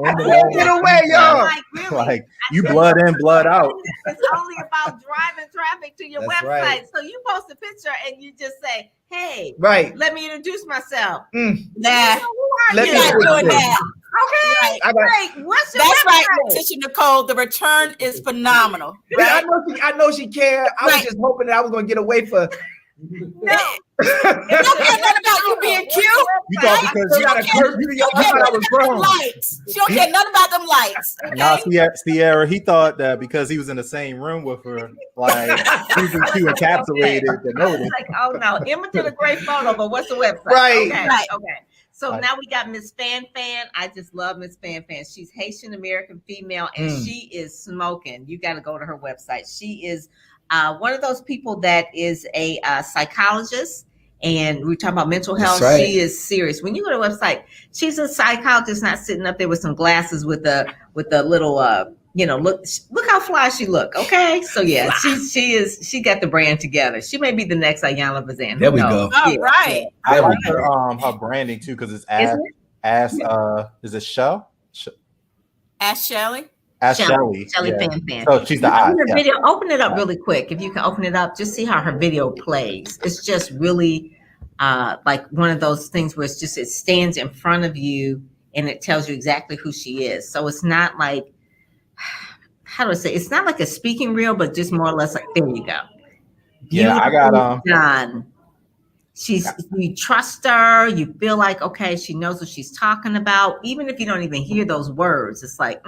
get away, yo. Like you blood in, blood out. It's only about driving traffic to your website. Right. So you post a picture and you just say, hey, let me introduce myself. Nah, Let you're me not doing that. Okay, great. What's your That's website? right, Tisha Nicole. The return is phenomenal. Right? I know she cared. I was just hoping that I was gonna get away for. No. It don't care nothing about you being cute. You thought because you got a curve, you thought I was wrong. Lights. She don't care nothing about them lights. Okay? Nah, Cier, he thought that because he was in the same room with her, like she was too encapsulated to notice. Like, oh no, Emma did a great photo, but what's the website? Right. Okay. So now we got Miss Fan Fan. I just love Miss Fan Fan. She's Haitian American female, and she is smoking. You got to go to her website. She is one of those people that is a psychologist, and we talk about mental health. Right. She is serious. When you go to the website, she's a psychologist, not sitting up there with some glasses with a little look how fly she look. Okay, so yeah, she got the brand together. She may be the next Ayanna Bazan. There we go. Oh, right. I like her branding too, because it's is it Shell? Ask Shelly. Ask Shelly. Shelly Fan Fan. So she's the eye. Video. Open it up really quick. If you can open it up, just see how her video plays. It's just really like one of those things where it stands in front of you and it tells you exactly who she is. So it's not like, how do I say? It's not like a speaking reel, but just more or less like, there you go. I got done. You trust her. You feel like, okay, she knows what she's talking about. Even if you don't even hear those words, it's like,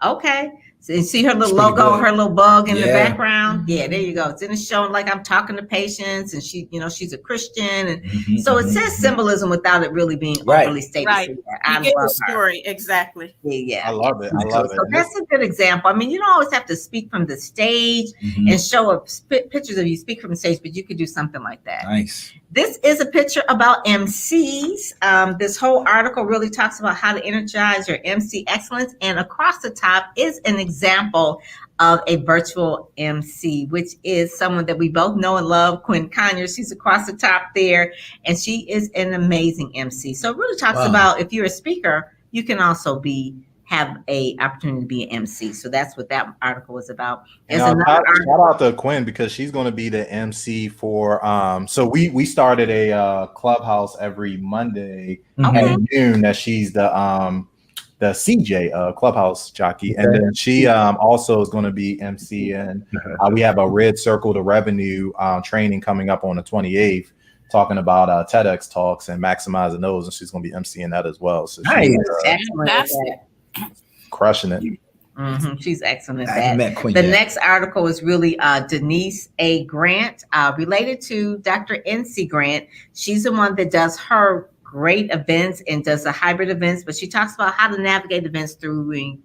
okay. So see her little logo, her little bug in the background. Yeah, there you go. It's in the show like I'm talking to patients, and she, she's a Christian, and so it says symbolism without it really being overly stated. Right. So, you get the story exactly. Yeah, I love it. So that's a good example. I mean, you don't always have to speak from the stage and show up pictures of you speak from the stage, but you could do something like that. Nice. This is a picture about MCs. This whole article really talks about how to energize your MC excellence. And across the top is an example of a virtual MC, which is someone that we both know and love, Quinn Conyers. She's across the top there, and she is an amazing MC. So it really talks about if you're a speaker, you can also have a opportunity to be an MC. So that's what that article was about. Shout out to Quinn because she's going to be the MC for so we started a clubhouse every Monday at noon that she's the CJ clubhouse jockey, and then she also is going to be MC, and we have a Red Circle to Revenue training coming up on the 28th, talking about TEDx talks and maximizing those, and she's going to be MCing that as well. So crushing it. She's excellent at that. The next article is really Denise A. Grant, related to Dr. NC Grant. She's the one that does her great events and does the hybrid events, but she talks about how to navigate events during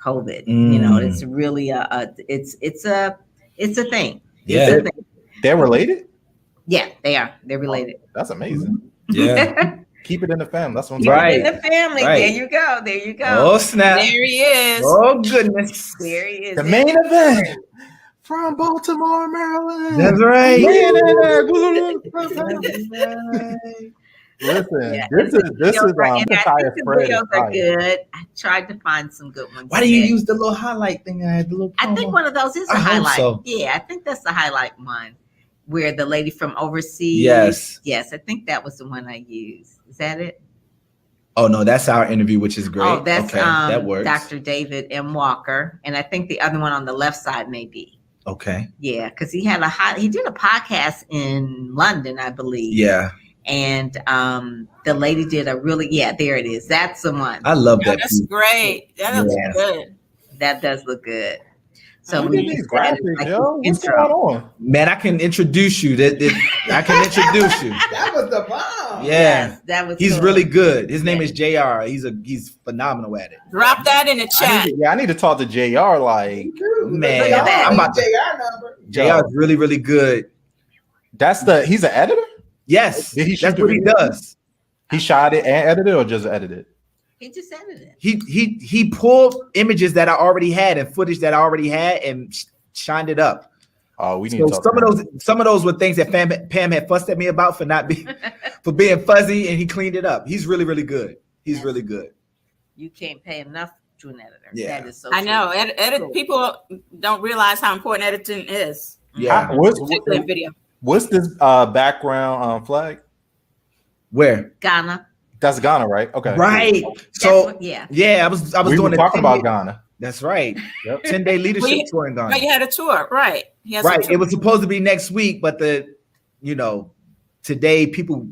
COVID. It's really it's a thing. Yeah, they're related. Yeah, they are. They're related. That's amazing. Yeah. Keep it in the family. That's what I'm saying. In the family. Right. There you go. Oh, snap. There he is. Oh, goodness. There he is. The main event from Baltimore, Maryland. That's right. Listen, this is the videos are good. I tried to find some good ones. Why do you use the little highlight thing? I think one of those is a highlight. So. Yeah, I think that's the highlight one where the lady from overseas. Yes, I think that was the one I used. Is that it? Oh no, that's our interview, which is great. Oh, that's that works. Dr. David M. Walker, and I think the other one on the left side may be. Okay. Yeah, because he did a podcast in London, I believe. Yeah. And the lady did a really there it is. That's the one. I love that. That's great. That looks good. That does look good. So these graphics, yo. What's going on? Man, I can introduce you. I can introduce you. That was the bomb. Yeah, yes, that was. He's really good. His name is JR. He's phenomenal at it. Drop that in the chat. I need to talk to JR. Like, man, I'm about to JR number. JR is really, really good. He's an editor. Yes, that's what he does. He shot it and edited, or just edited? He just edited. He pulled images that I already had and footage that I already had and shined it up. Oh, we need to talk some of those were things that Pam had fussed at me about for being fuzzy, and he cleaned it up. He's really, really good. He's really good. You can't pay enough to an editor. Yeah, that is so I know. People don't realize how important editing is. Yeah. What's this background flag? Where? Ghana. That's Ghana, right? Okay. Right. So I was doing talking about Ghana. That's right. Yep. 10-day leadership tour in Ghana. Right, you had a tour, right? Right. It was supposed to be next week, but today people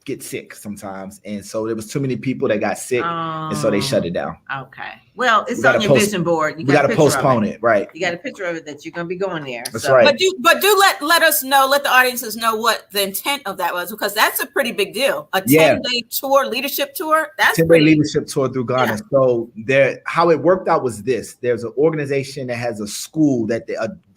get sick sometimes, and so there was too many people that got sick, and so they shut it down. Okay. Well, it's on your vision board. We got to postpone it, right? You got a picture of it that you're going to be going there. That's right. But do let us know, let the audiences know what the intent of that was, because that's a pretty big deal. A 10-day tour, leadership tour. That's 10-day leadership tour through Ghana. Yeah. So how it worked out was this: there's an organization that has a school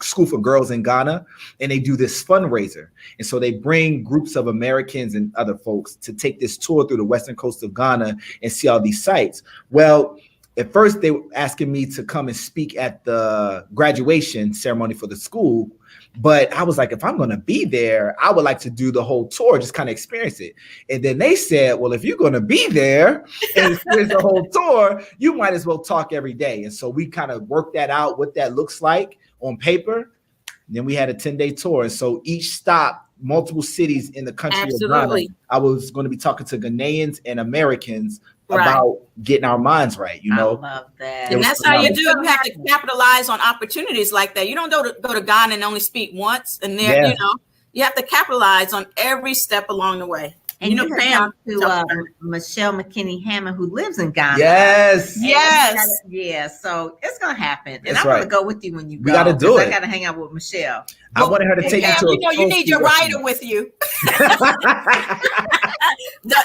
school for girls in Ghana, and they do this fundraiser, and so they bring groups of Americans and other folks to take this tour through the western coast of Ghana and see all these sites. Well, at first they were asking me to come and speak at the graduation ceremony for the school, but I was like, if I'm going to be there, I would like to do the whole tour, just kind of experience it. And then they said, well, if you're going to be there and experience the whole tour, you might as well talk every day. And so we kind of worked that out, what that looks like on paper. And then we had a 10-day tour. And so each stop, multiple cities in the country of Ghana, I was going to be talking to Ghanaians and Americans about getting our minds right, I love that. And that's how you do it. You have to capitalize on opportunities like that. You don't go to Ghana and only speak once, and you have to capitalize on every step along the way. And You know, you Pam. to Michelle McKinney Hammond, who lives in Ghana. Yes. Yeah. So it's gonna happen, and That's I want right. to go with you when you go. We gotta do it. I gotta hang out with Michelle. I wanted her to take you Pam, to a you know, you need your rider with you.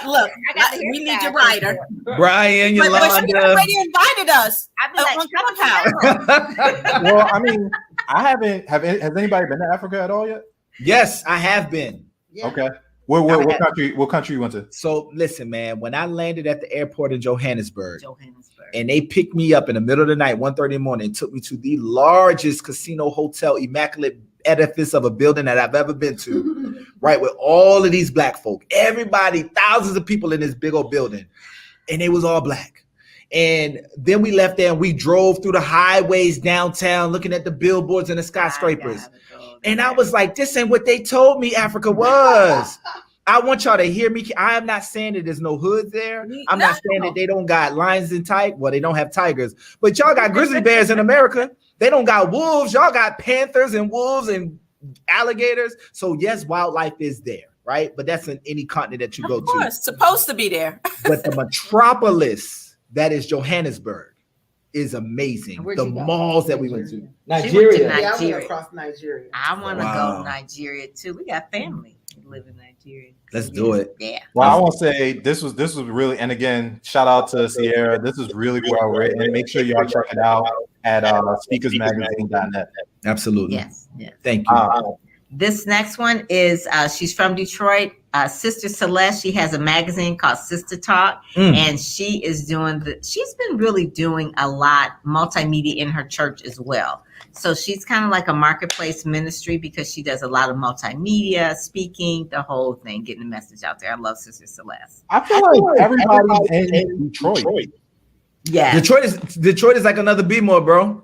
Look, we need your rider. Brian, But she Yolanda. already invited us. I'd be like, on Clubhouse. Well, I mean, I haven't. Has anybody been to Africa at all yet? Yes, I have been. Yeah. Okay. What country? What country you went to? So listen, man, when I landed at the airport in Johannesburg, and they picked me up in the middle of the night, 1:30 in the morning, and took me to the largest casino hotel, immaculate edifice of a building that I've ever been to, right? With all of these black folk, everybody, thousands of people in this big old building, and it was all black. And then we left there and we drove through the highways downtown, looking at the billboards and the skyscrapers. And I was like, this ain't what they told me Africa was. I want y'all to hear me. I am not saying that there's no hood there. I'm not saying that they don't got lions and tigers. Well, they don't have tigers, but y'all got grizzly bears in America. They don't got wolves. Y'all got panthers and wolves and alligators. So yes, wildlife is there, right? But that's in any continent that you go to. Of course, supposed to be there. But the metropolis that is Johannesburg is amazing. The malls that we went to. Nigeria. Yeah, I went across Nigeria. I want to go to Nigeria too. We got family who live in Nigeria. Let's do it. Yeah. Well, I want to say this was really, and again, shout out to Cier. This is really well written. Make sure y'all check it out at speakersmagazine.net. Absolutely. Yes. Thank you. This next one is she's from Detroit. Sister Celeste. She has a magazine called Sister Talk, and she is she's been really doing a lot multimedia in her church as well. So she's kind of like a marketplace ministry because she does a lot of multimedia, speaking, the whole thing, getting the message out there. I love Sister Celeste. I feel like everybody's in Detroit. Yeah, Detroit is like another B-more, bro.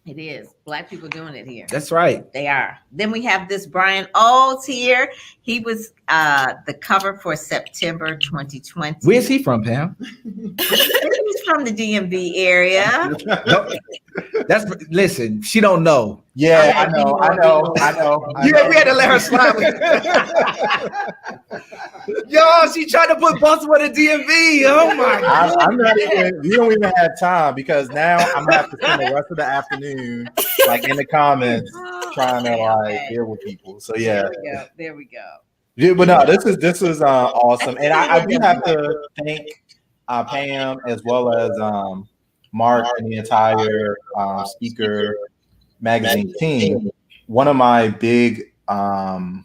it is. Black people doing it here. That's right. They are. Then we have this Brian Olds here. He was the cover for September 2020. Where's he from, Pam? He's from the DMV area. Listen, she don't know. Yeah, I know. We had to let her slide. Yo, she tried to put Baltimore in DMV. Oh my God. I'm not even. You don't even have time because now I'm gonna have to spend the rest of the afternoon like in the comments trying to deal with people. So yeah. There we go. Yeah, but no, this is awesome, and I do have to thank Pam as well as Mark and the entire Speaker Magazine team. One of my big, I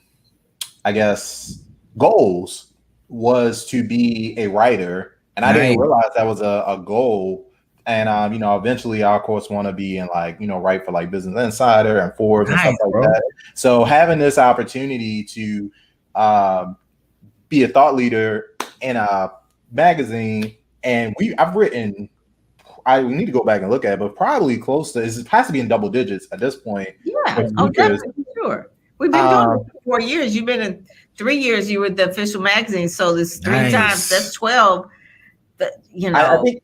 guess, goals was to be a writer, and I didn't realize that was a goal. And eventually I of course want to be in write for Business Insider and Forbes and stuff like that. So having this opportunity to be a thought leader in a magazine, and I've written. We need to go back and look at it, but probably close to it has to be in double digits at this point. Yeah, definitely, sure. We've been doing it for 4 years. You've been in 3 years. You were the official magazine, so this 3 times. That's 12. But I think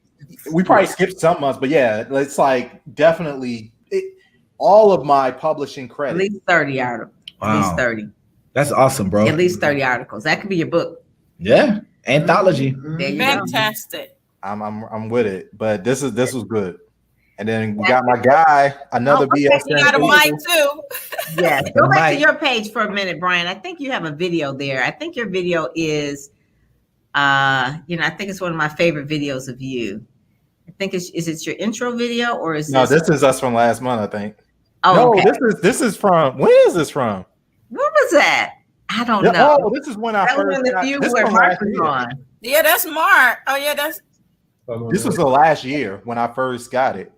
we probably skipped some months, but yeah, it's definitely all of my publishing credit. At least 30 articles. Wow. At least 30. That's awesome, bro. At least 30 articles. That could be your book. Yeah, anthology. There you Fantastic. I'm with it, but this was good. And then we got my guy, another BS. You got a mic too. Yeah, go back to your page for a minute, Brian. I think you have a video there. I think your video is, I think it's one of my favorite videos of you. I think is it your intro video or is no? This is us from last month, I think. Oh, no, okay. this is from. When is this from? What was that? I don't know. Oh, this is when I first. That was when Mark was on. Yeah, that's Mark. Oh yeah, that's. This was the last year when I first got it.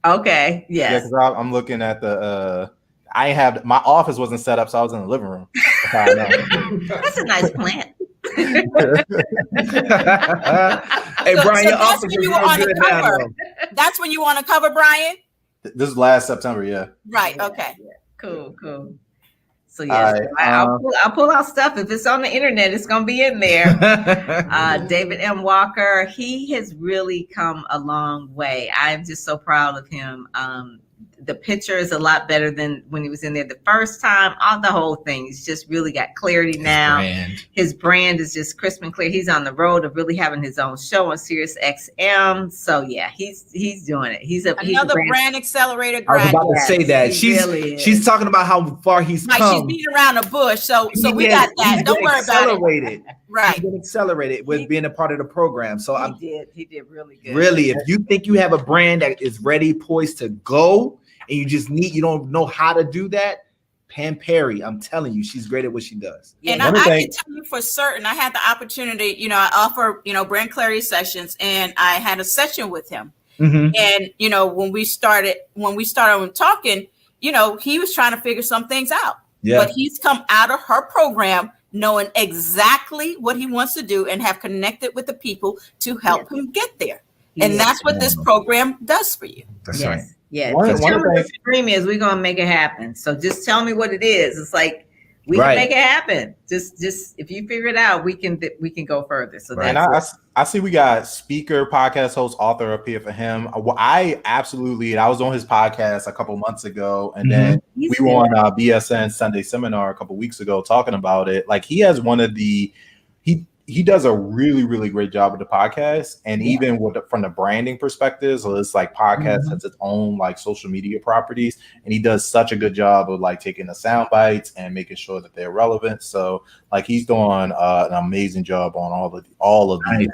Okay. Yes. Yeah, because I'm looking at the. I have my office wasn't set up, so I was in the living room. That's a nice plant. Hey, Brian, your office is real good now. That's when you want to cover, Brian. This is last September, yeah. Right. Okay. Yeah. Cool. So yeah, I'll pull out stuff. If it's on the internet, it's gonna be in there. David M. Walker, he has really come a long way. I'm just so proud of him. The picture is a lot better than when he was in there the first time. All the whole thing, he's just really got clarity now. His brand is just crisp and clear. He's on the road of really having his own show on Sirius XM. So yeah, he's doing it. He's another brand accelerator I was graduate. about to say that. She's talking about how far he's come. She's beating around the bush. So we got that. Don't worry about it. Right. He's been accelerated with being a part of the program. So he did really good. Really, if you think you have a brand that is ready, poised to go, and you don't know how to do that, Pam Perry, I'm telling you, she's great at what she does. And I can tell you for certain, I had the opportunity, I offer, brand clarity sessions, and I had a session with him. Mm-hmm. And, when we started talking, he was trying to figure some things out, but he's come out of her program knowing exactly what he wants to do and have connected with the people to help him get there. And that's what this program does for you. That's right. Yeah. One the dream is we're going to make it happen. So just tell me what it is. It's like, we can make it happen. Just if you figure it out, we can go further. So I see we got speaker, podcast host, author up here for him. I was on his podcast a couple months ago, and then we were on BSN Sunday Seminar a couple weeks ago talking about it. Like he has he does a really, really great job with the podcast, and even from the branding perspective, so it's like podcast has its own like social media properties, and he does such a good job of like taking the sound bites and making sure that they're relevant. So like he's doing an amazing job on all of these.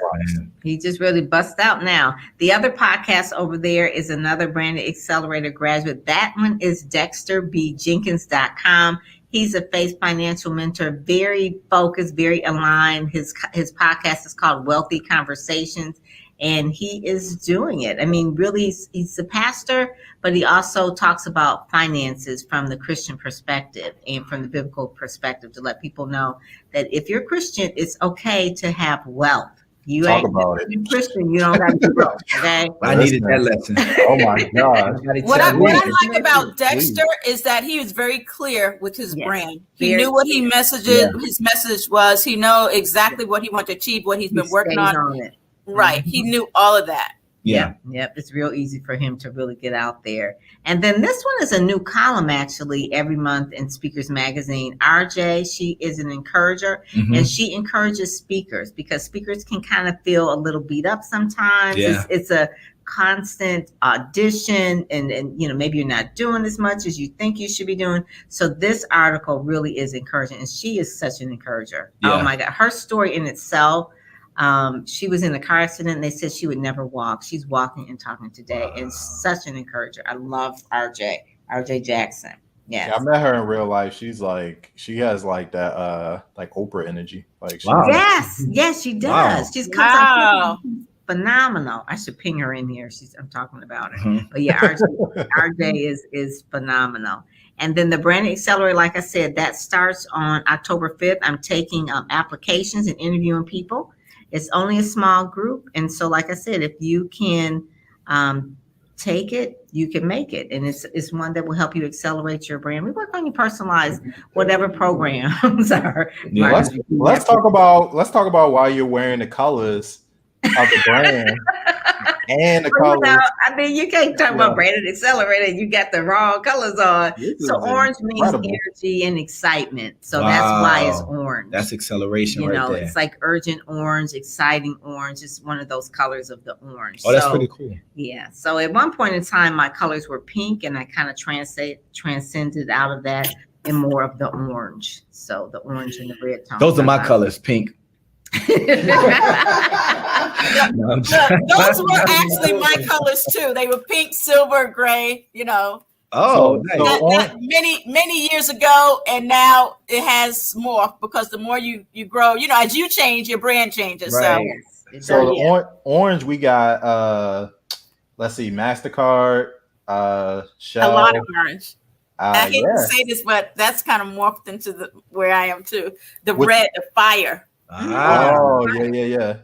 He just really busts out now. The other podcast over there is another Branded Accelerator graduate. That one is DexterBJenkins.com. He's a faith financial mentor, very focused, very aligned. His podcast is called Wealthy Conversations, and he is doing it. I mean, really, he's a pastor, but he also talks about finances from the Christian perspective and from the biblical perspective to let people know that if you're Christian, it's okay to have wealth. You talk about it. You're Christian, you don't have to be broke. Okay. I needed that lesson. Oh my God. What I like about Dexter is that he was very clear with his brand. He knew what his message was. He know exactly what he wanted to achieve, what he's been working on it. Right. He knew all of that. Yep. It's real easy for him to really get out there. And then this one is a new column actually every month in Speakers Magazine. RJ, she is an encourager, and she encourages speakers because speakers can kind of feel a little beat up sometimes. It's a constant audition, and maybe you're not doing as much as you think you should be doing. So this article really is encouraging, and she is such an encourager. Oh my God, her story in itself. She was in a car accident and they said she would never walk. She's walking and talking today, and such an encourager. I love RJ Jackson. Yeah, I met her in real life. She's like, she has like that like Oprah energy. Like yes, she does. Wow. She's phenomenal. I should ping her in here. I'm talking about her. But yeah, RJ is phenomenal. And then the Branding Accelerator, like I said, that starts on October 5th. I'm taking applications and interviewing people. It's only a small group. And so, like I said, if you can take it, you can make it. And it's one that will help you accelerate your brand. We work on your personalized whatever programs are. Yeah, let's talk about why you're wearing the colors of the brand. And the colors. I mean, you can't talk about Branded Accelerator. You got the wrong colors on. So orange means energy and excitement. So that's why it's orange. That's acceleration right there. It's like urgent orange, exciting orange. It's one of those colors of the orange. Oh, that's pretty cool. Yeah. So at one point in time, my colors were pink, and I kind of transcended out of that and more of the orange. So the orange and the red tone. Those are my colors, pink. Those were actually my colors too. They were pink, silver, gray, Oh, nice. Many years ago, and now it has morphed because the more you grow, as you change, your brand changes. Right. So orange, we got let's see, MasterCard, Shell. A lot of orange. I hate to say this, but that's kind of morphed into where I am too. Red, the fire. Oh, yeah.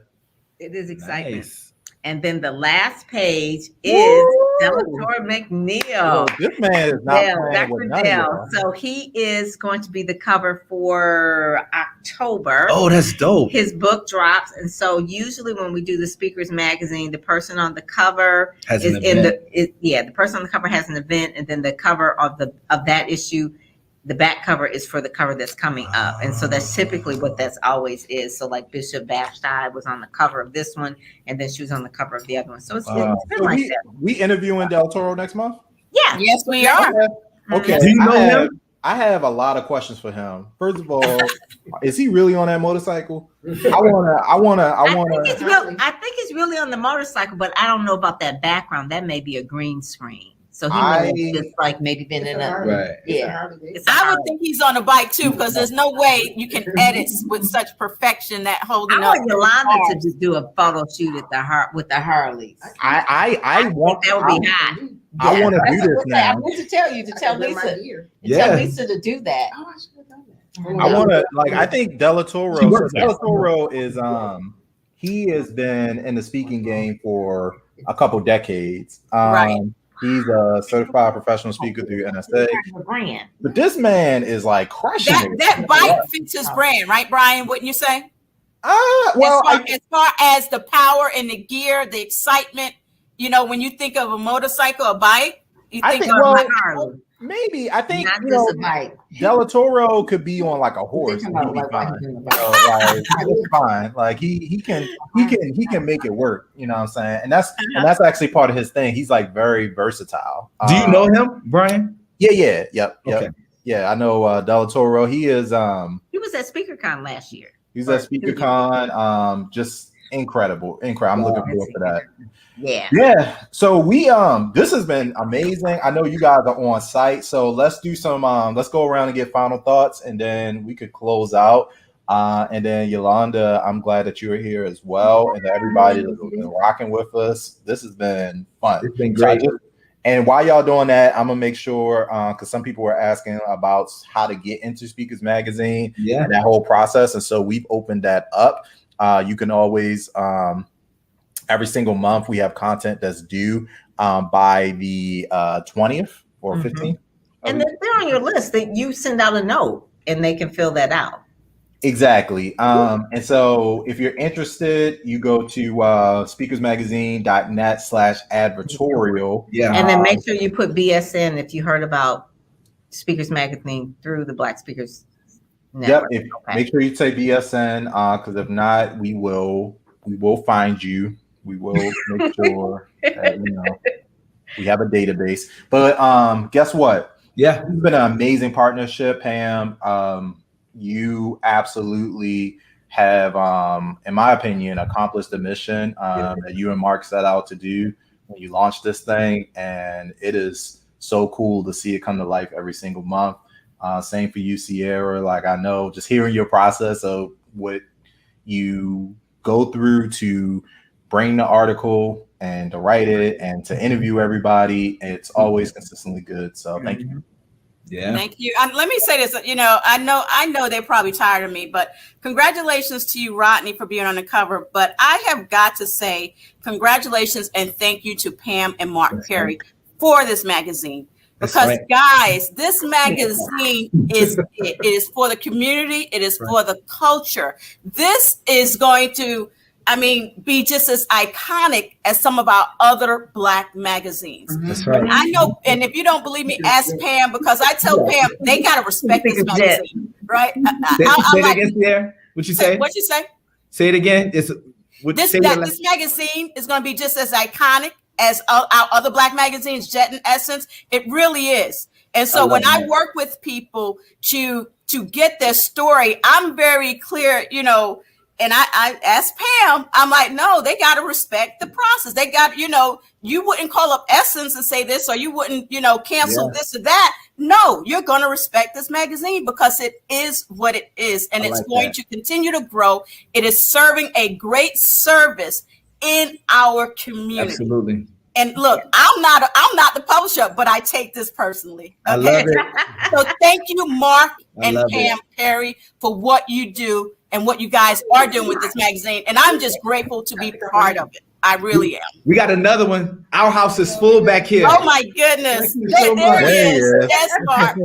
It is exciting. Nice. And then the last page is Delator McNeil. This man is not playing with none of y'all. So he is going to be the cover for October. Oh, that's dope. His book drops. And so usually when we do the Speakers Magazine, the person on the cover has is the person on the cover has an event, and then the cover of that issue, the back cover is for the cover that's coming up. And so that's typically what that's always is. So like Bishop Vashti was on the cover of this one, and then she was on the cover of the other one. So it's been like that. We interviewing Del Toro next month? Yeah. Yes, we are. Okay. Do you know him? I have a lot of questions for him. First of all, is he really on that motorcycle? I think he's really on the motorcycle, but I don't know about that background. That may be a green screen. So he might have just like maybe been in a right. Yeah. I would think he's on a bike too, because there's no way you can edit with such perfection that holding I want Yolanda to just do a photo shoot at with the Harleys. I want that would be hot. I want to do this now. I want to tell you to tell Lisa. Yeah. Tell Lisa to do that. Oh, I should have done that. I want to I think Del Toro. Del Toro is he has been in the speaking game for a couple decades. Right. He's a certified professional speaker through NSA. But this man is like crushing it. That bike fits his brand, right, Brian? Wouldn't you say? Well, as far as the power and the gear, the excitement, when you think of a motorcycle, a bike, you think of Harley. Maybe I think not just a bike. Del Toro could be on like a horse. And he'd be fine. It's fine. Like he can make it work. You know what I'm saying? And that's actually part of his thing. He's like very versatile. Do you know him, Brian? Yeah. Yep. Okay. Yeah, I know Del Toro. He is. He was at SpeakerCon last year. He was at SpeakerCon. Just incredible. I'm looking forward to that. Yeah. So we this has been amazing. I know you guys are on site, so let's do some let's go around and get final thoughts, and then we could close out. And then Yolanda, I'm glad that you were here as well, and everybody that's been rocking with us. This has been fun. It's been great. And while y'all doing that, I'm gonna make sure because some people were asking about how to get into Speakers Magazine and that whole process, and so we've opened that up. You can always every single month we have content that's due by the 20th or 15th. And they're on your list that you send out a note and they can fill that out. Exactly. And so if you're interested, you go to speakersmagazine.net/advertorial. Yeah. And then make sure you put BSN if you heard about Speakers Magazine through the Black Speakers Network. Yep. Make sure you say BSN because if not, we will find you. We will make sure that, we have a database. But guess what? Yeah, it's been an amazing partnership, Pam. You absolutely have, in my opinion, accomplished the mission that you and Mark set out to do when you launched this thing. And it is so cool to see it come to life every single month. Same for you, Cier. Like, I know just hearing your process of what you go through to bring the article and to write it and to interview everybody, it's always consistently good. So thank you. Yeah. Thank you. Let me say this, I know they're probably tired of me, but congratulations to you, Rodney, for being on the cover. But I have got to say congratulations and thank you to Pam and Mark Perry for this magazine. Because guys, this magazine is for the community. It is for the culture. This is going to, be just as iconic as some of our other Black magazines. That's right. And I know, and if you don't believe me, ask Pam, because I tell Pam they got to respect this magazine, right? Say it again, Cier. What you say? What you say? Say it again. This magazine is going to be just as iconic as our other Black magazines, Jet and Essence. It really is. And so when I work with people to get their story, I'm very clear, and I asked Pam, I'm like, no, they got to respect the process. They got, you wouldn't call up Essence and say this, or you wouldn't, cancel this or that. No, you're going to respect this magazine because it is what it is. And it's going to continue to grow. It is serving a great service in our community. Absolutely. And look, I'm not the publisher, but I take this personally. Okay? I love it. So thank you, Mark and Pam Perry, for what you do and what you guys are doing with this magazine. And I'm just grateful to be part of it. I really am. We got another one. Our house is full back here. Oh my goodness. Thank you so There much. he There he is. is. Yes, Mark.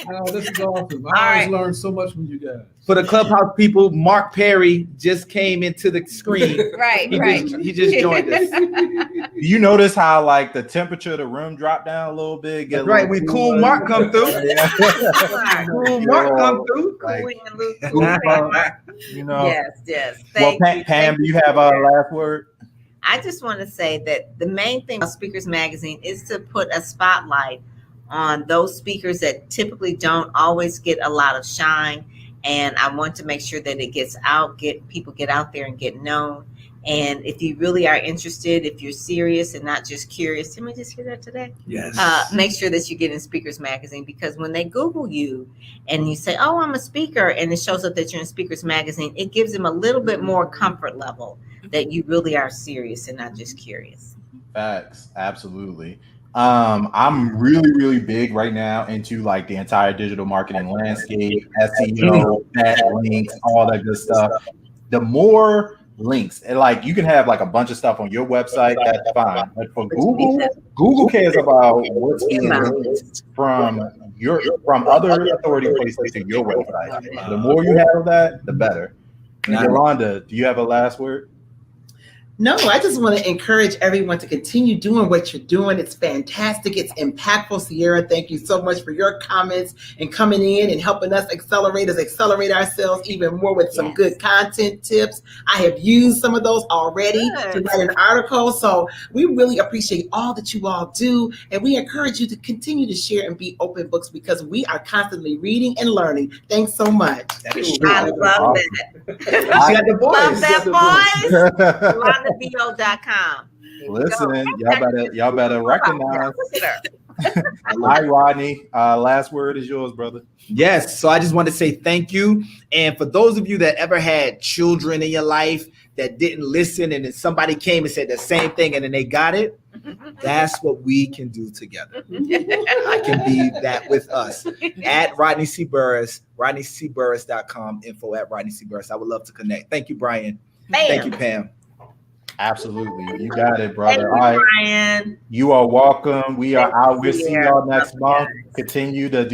Oh, this is awesome. All I always right. learn so much from you guys. For the Clubhouse people, Mark Perry just came into the screen. Right, He just joined us. You notice how like the temperature of the room dropped down a little bit? That's right. When Cool Mark come through. Yeah. Cool Mark come through. Like, Cool and Luke. you know. Yes. Well, Thank you. Pam, do you have a last word? I just want to say that the main thing about Speakers Magazine is to put a spotlight on those speakers that typically don't always get a lot of shine. And I want to make sure that it gets out, people get out there and get known. And if you really are interested, if you're serious and not just curious, didn't we just hear that today? Yes. Make sure that you get in Speakers Magazine, because when they Google you and you say, oh, I'm a speaker, and it shows up that you're in Speakers Magazine, it gives them a little bit more comfort level that you really are serious and not just curious. Facts. Absolutely. I'm really, really big right now into like the entire digital marketing landscape, SEO, backlinks, all that good stuff. The more links, and like you can have like a bunch of stuff on your website, that's fine. But for Google cares about what's being linked from other authority places to your website. The more you have of that, the better. Yolanda, do you have a last word? No, I just want to encourage everyone to continue doing what you're doing. It's fantastic. It's impactful. Cier, thank you so much for your comments and coming in and helping us accelerate ourselves even more with some good content tips. I have used some of those already to write an article. So we really appreciate all that you all do. And we encourage you to continue to share and be open books, because we are constantly reading and learning. Thanks so much. I love that. She got the voice. Love that voice. RodneyBO.com. Listen, y'all better recognize. All right, Rodney. Last word is yours, brother. Yes. So I just want to say thank you. And for those of you that ever had children in your life that didn't listen, and then somebody came and said the same thing and then they got it, that's what we can do together. I can be that with us. At Rodney C. Burris, RodneyCBurris.com, info at Rodney C. Burris. I would love to connect. Thank you, Brian. Thank you, Pam. Absolutely. You got it, brother. Thank you, All right. Brian. You are welcome. We are out. We'll see Cier. y'all next month. Continue to do